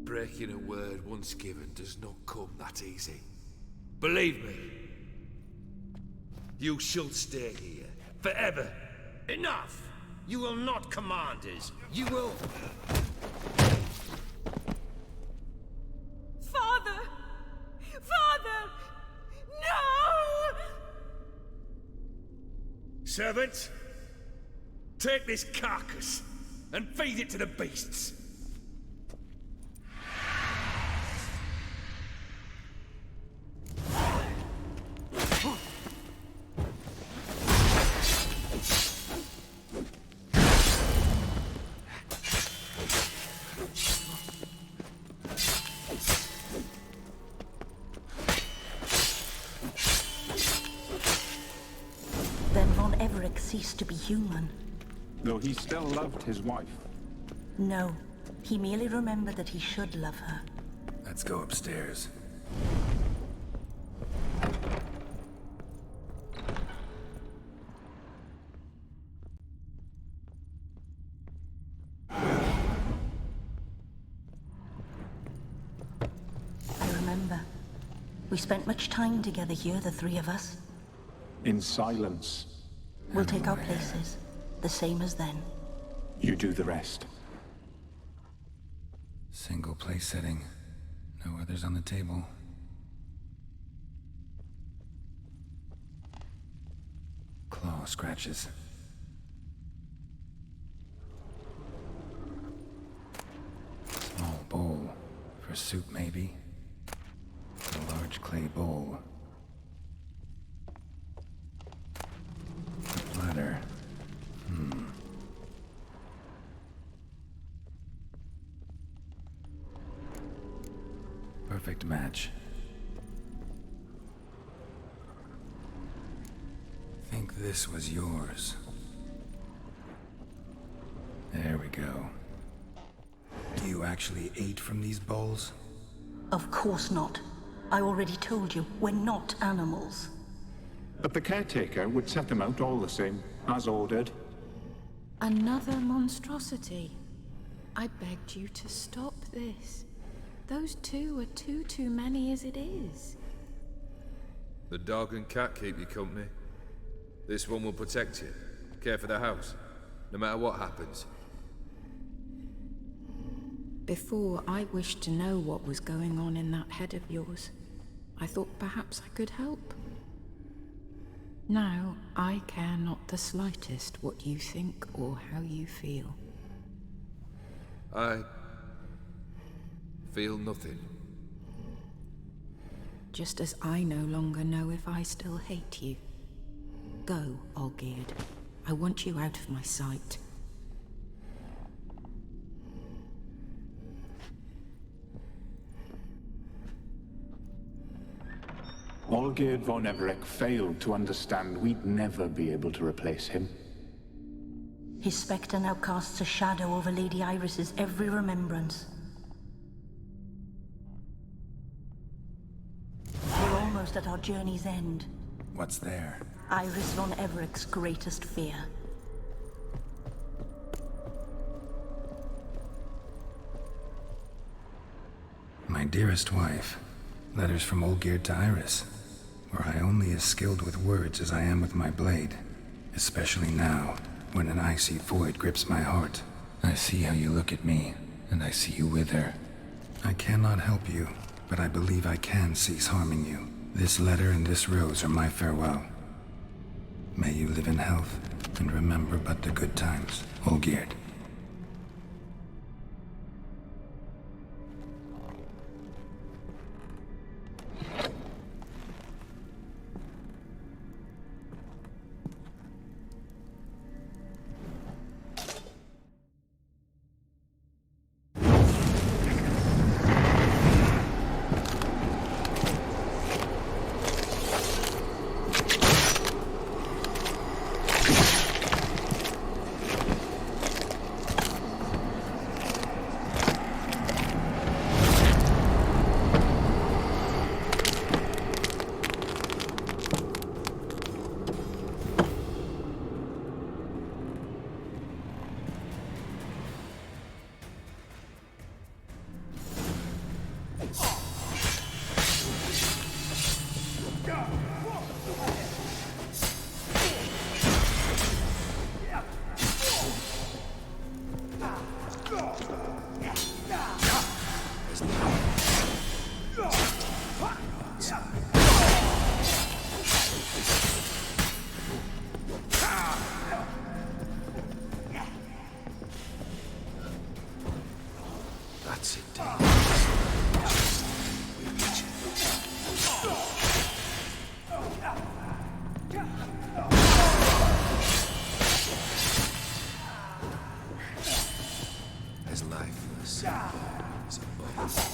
Breaking a word once given does not come that easy. Believe me, you shall stay here forever. Enough! You will not command us. You will... Father! Father! No! Servants, take this carcass and feed it to the beasts. Then Von Everec ceased to be human. Though he still loved his wife. No, he merely remembered that he should love her. Let's go upstairs. I remember. We spent much time together here, the three of us. In silence. We'll take our places, the same as then. You do the rest. Single place setting. No others on the table. Claw scratches. Small bowl. For soup, maybe? A large clay bowl. A platter. Perfect match. Think this was yours. go. You actually ate from these bowls? Of course not. I already told you, we're not animals. But the caretaker would set them out all the same, as ordered. Another monstrosity. I begged you to stop this. Those two are too many as it is. The dog and cat keep you company. This one will protect you, care for the house, no matter what happens. Before, I wished to know what was going on in that head of yours. I thought perhaps I could help. Now, I care not the slightest what you think or how you feel. I feel nothing. Just as I no longer know if I still hate you. Go, Olgierd. I want you out of my sight. Olgierd von Everec failed to understand we'd never be able to replace him. His spectre now casts a shadow over Lady Iris's every remembrance. We're almost at our journey's end. What's there? Iris von Everec's greatest fear. My dearest wife. Letters from Olgierd to Iris. Were I only as skilled with words as I am with my blade. Especially now, when an icy void grips my heart. I see how you look at me, and I see you wither. I cannot help you, but I believe I can cease harming you. This letter and this rose are my farewell. May you live in health, and remember but the good times, Olgierd. That's it. As lifeless as a bone inside.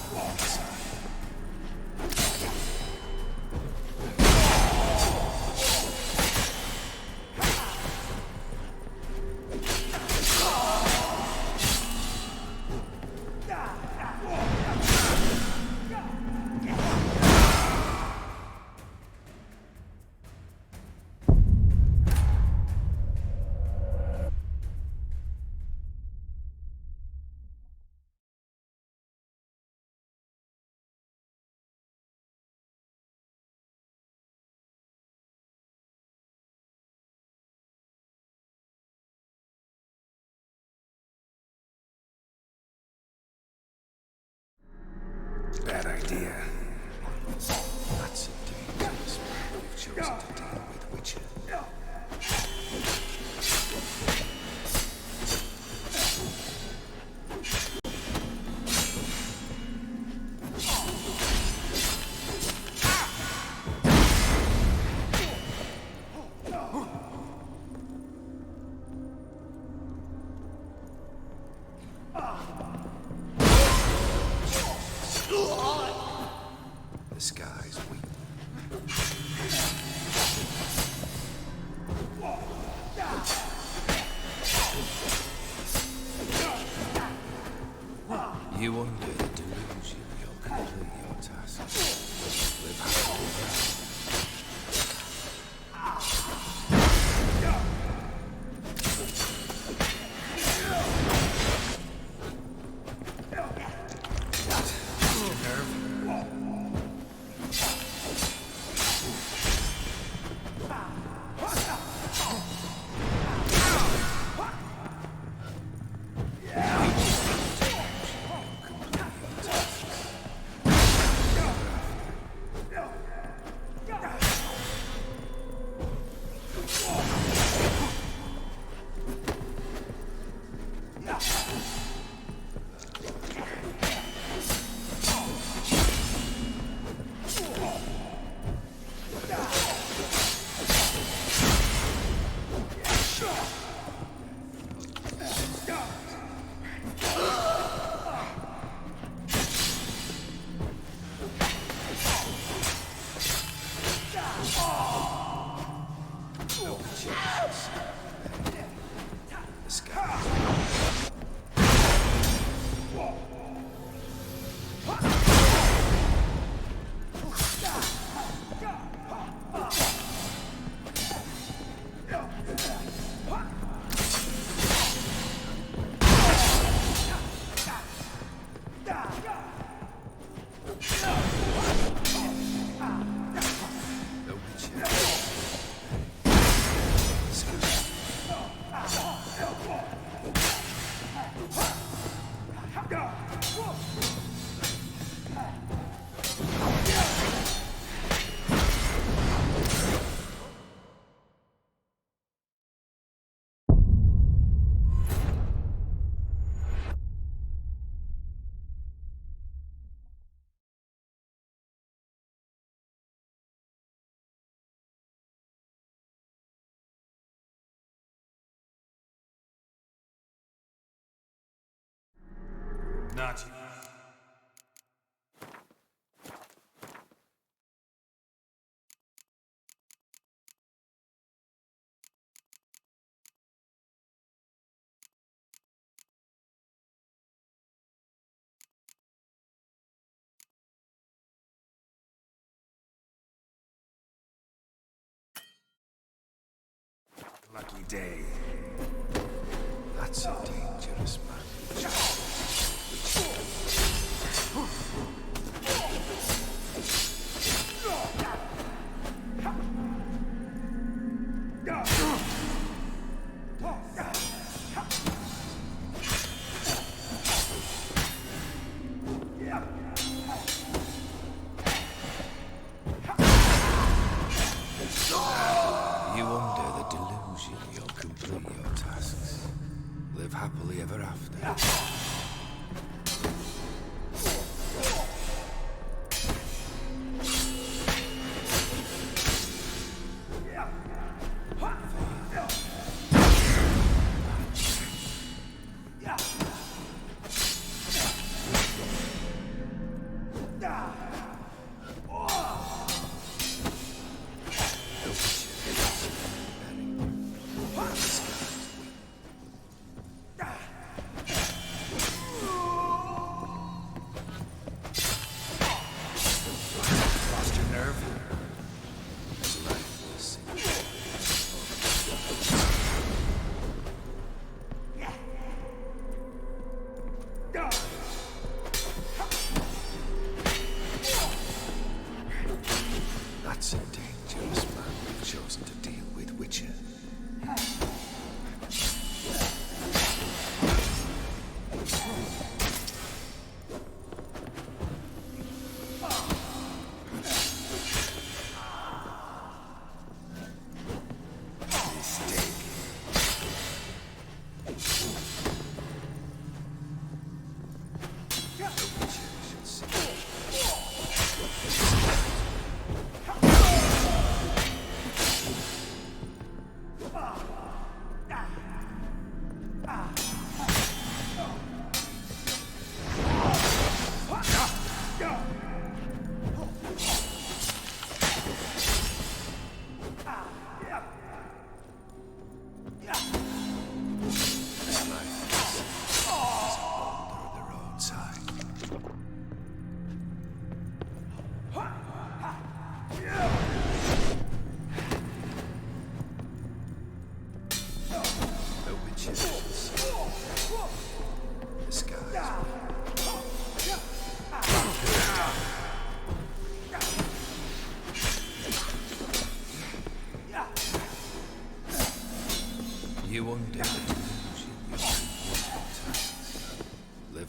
Bad idea. That's a dangerous man you've chosen to deal with, Witcher. The sky's weak. You under the delusion you'll complete your task. Live happily ever after. Not you. Lucky day. That's a dangerous man. You under the delusion you'll complete your tasks. Live happily ever after.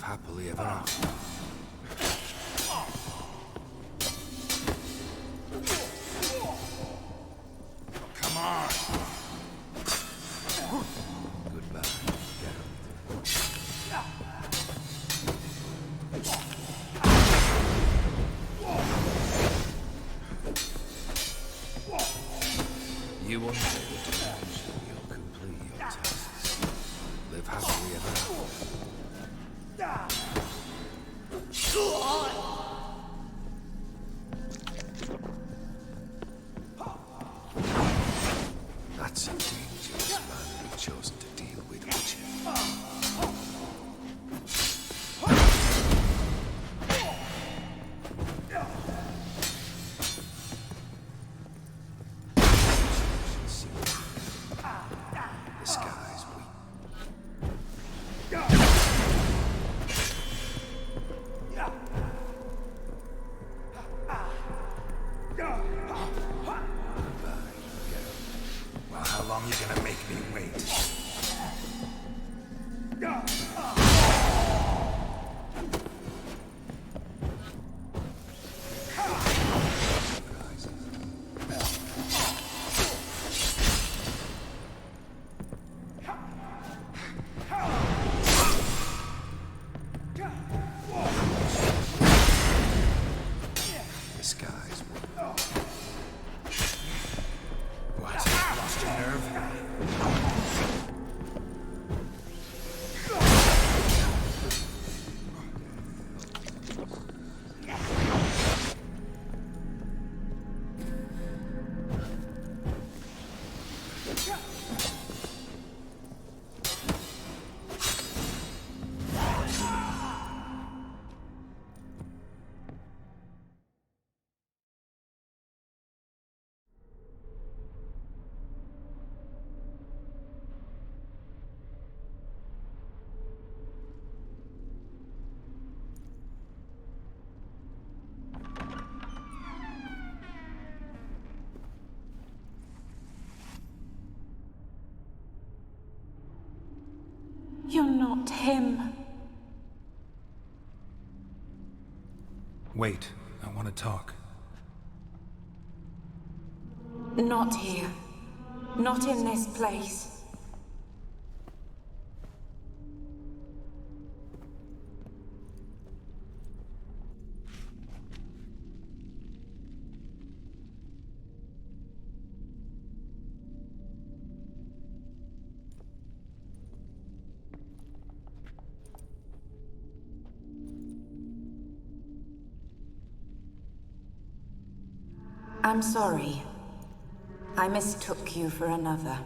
live happily ever after. Come on! Goodbye, you one day you'll complete your tasks. Live happily ever after. That's a dangerous man you've chosen to deal with, Witcher. The sky's weak. Well, how long you gonna make me wait? The sky's weak. What? Lost your nerve? You're not him. Wait, I want to talk. Not here. Not in this place. I'm sorry. I mistook you for another.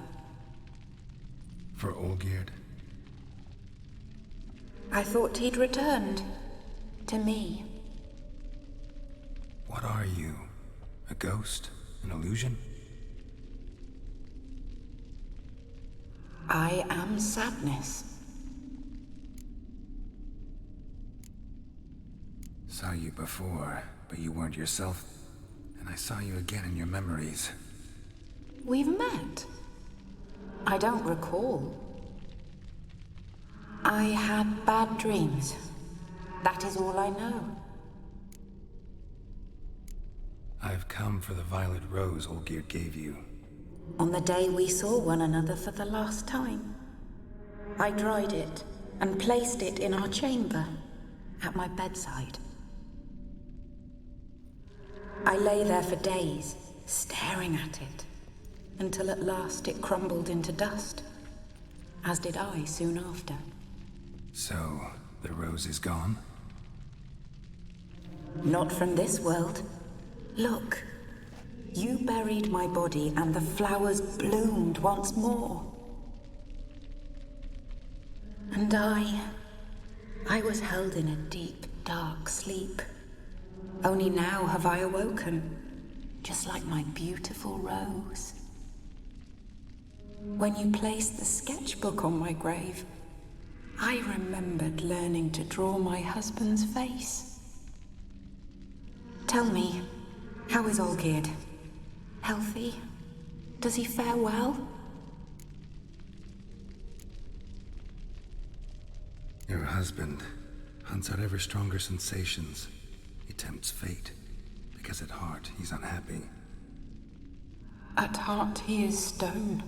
For Olgierd? I thought he'd returned. To me. What are you? A ghost? An illusion? I am sadness. Saw you before, but you weren't yourself. And I saw you again in your memories. We've met. I don't recall. I had bad dreams. That is all I know. I've come for the violet rose Olgierd gave you. On the day we saw one another for the last time, I dried it and placed it in our chamber, at my bedside. I lay there for days, staring at it, until at last it crumbled into dust, as did I soon after. So, the rose is gone? Not from this world. Look, you buried my body and the flowers bloomed once more. And I was held in a deep, dark sleep. Only now have I awoken, just like my beautiful rose. When you placed the sketchbook on my grave, I remembered learning to draw my husband's face. Tell me, how is Olgierd? Healthy? Does he fare well? Your husband, Hunts out ever stronger sensations. He tempts fate, because at heart he's unhappy. At heart he is stone,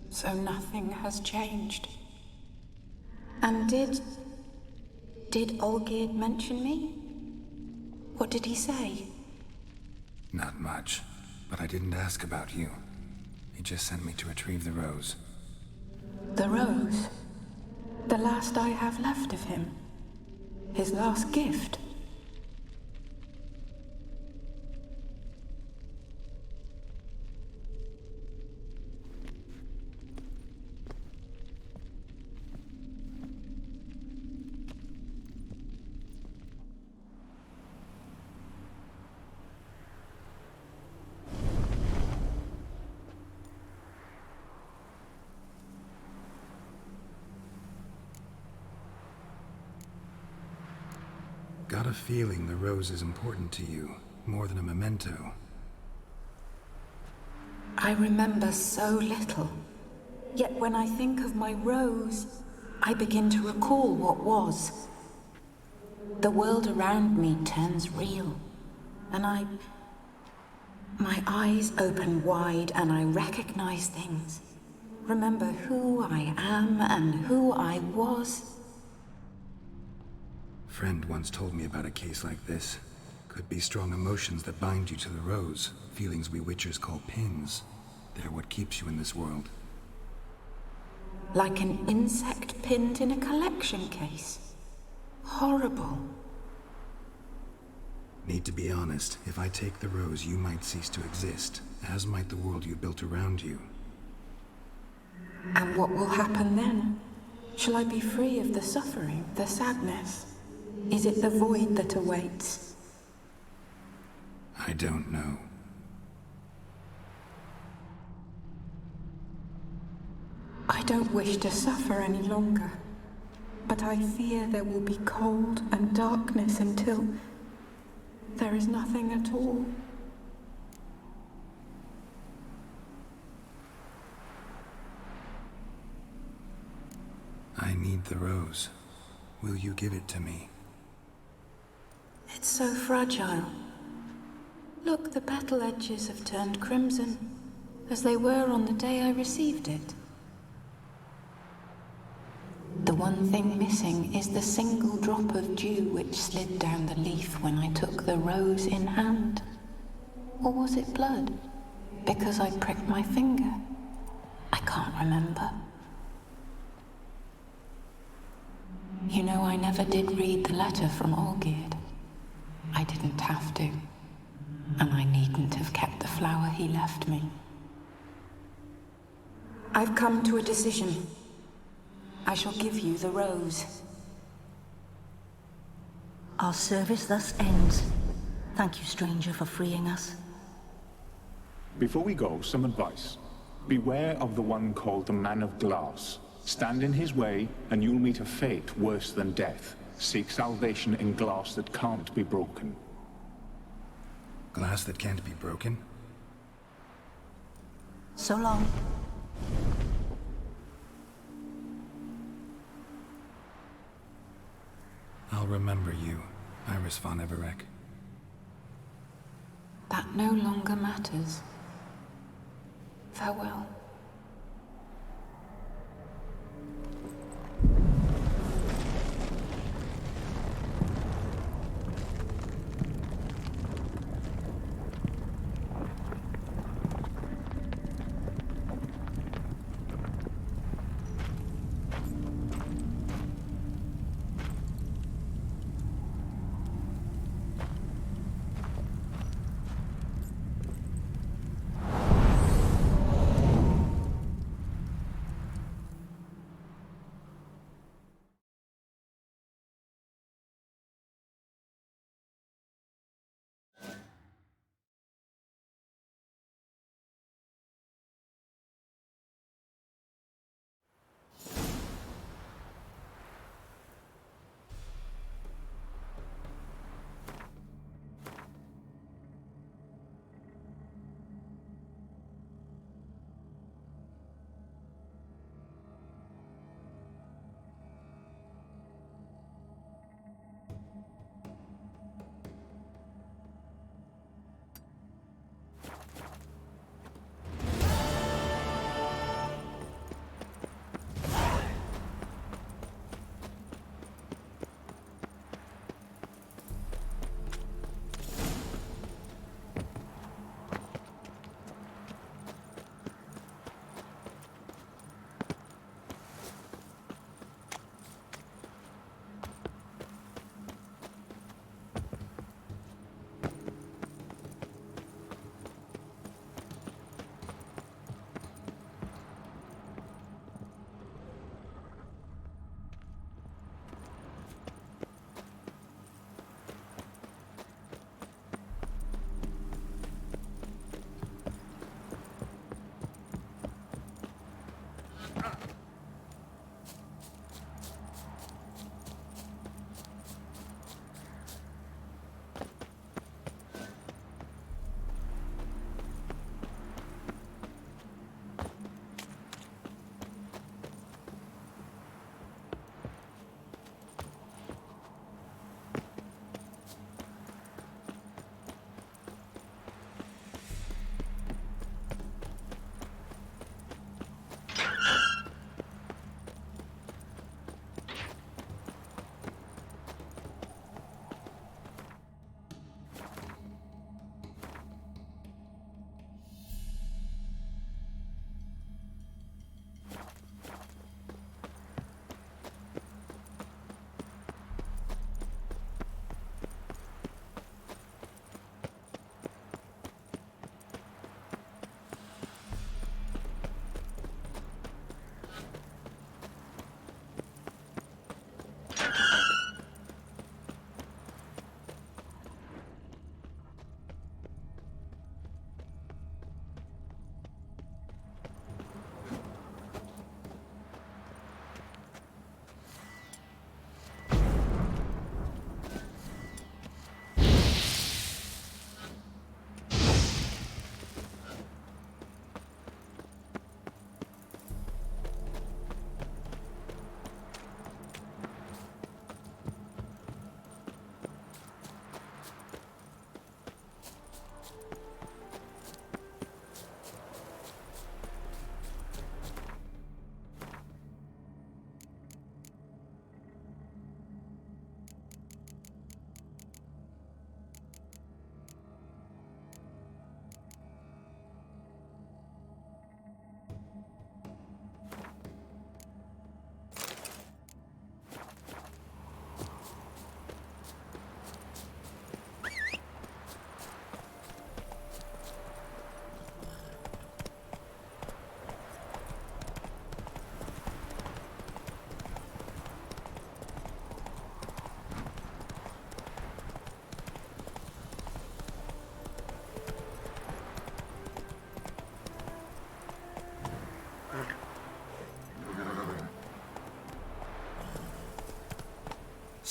so nothing has changed. And did Olgierd mention me? What did he say? Not much, but I didn't ask about you. He just sent me to retrieve the rose. The rose? The last I have left of him? His last gift? Got a feeling the rose is important to you, more than a memento. I remember so little. Yet when I think of my rose, I begin to recall what was. The world around me turns real, and my eyes open wide and I recognize things. Remember who I am and who I was. Friend once told me about a case like this. Could be strong emotions that bind you to the rose. Feelings we witchers call pins. They're what keeps you in this world. Like an insect pinned in a collection case. Horrible. Need to be honest. If I take the rose, you might cease to exist, as might the world you built around you. And what will happen then? Shall I be free of the suffering, the sadness? Is it the void that awaits? I don't know. I don't wish to suffer any longer, but I fear there will be cold and darkness until there is nothing at all. I need the rose. Will you give it to me? It's so fragile. Look, the petal edges have turned crimson, as they were on the day I received it. The one thing missing is the single drop of dew which slid down the leaf when I took the rose in hand. Or was it blood? Because I pricked my finger? I can't remember. You know, I never did read the letter from Olgierd. I didn't have to. And I needn't have kept the flower he left me. I've come to a decision. I shall give you the rose. Our service thus ends. Thank you, stranger, for freeing us. Before we go, some advice. Beware of the one called the Man of Glass. Stand in his way, and you'll meet a fate worse than death. Seek salvation in glass that can't be broken. Glass that can't be broken? So long. I'll remember you, Iris von Everec. That no longer matters. Farewell.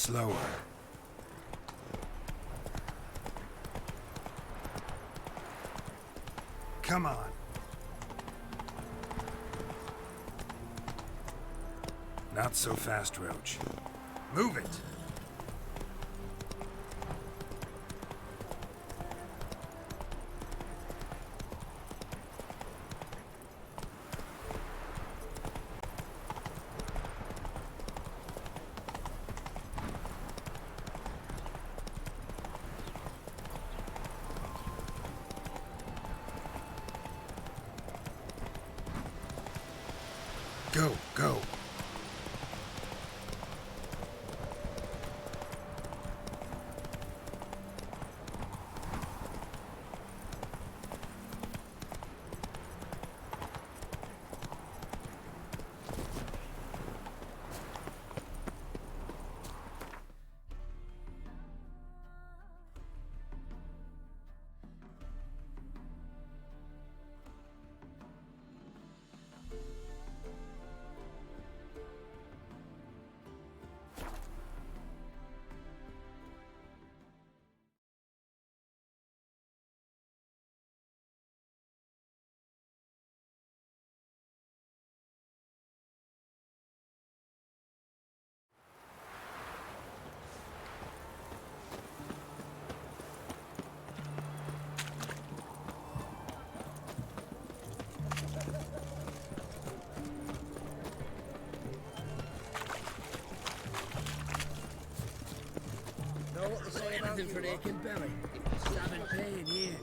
Slower. Come on. Not so fast, Roach. Move it! Go, go. Anything for an aching belly. Stabbing pain here.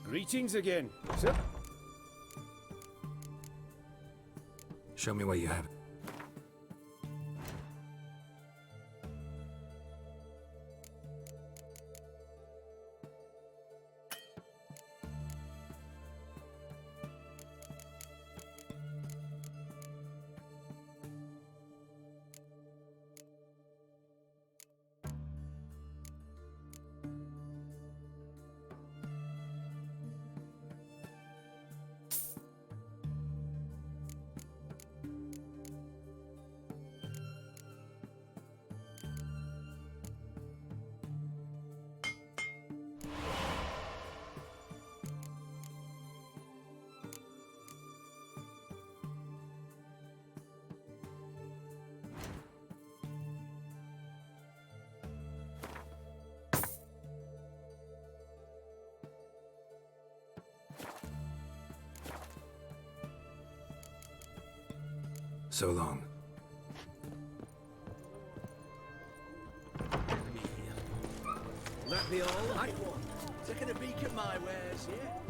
Greetings again. Sir? Show me what you have. So long. That be all I want. Taking a peek at my wares, yeah?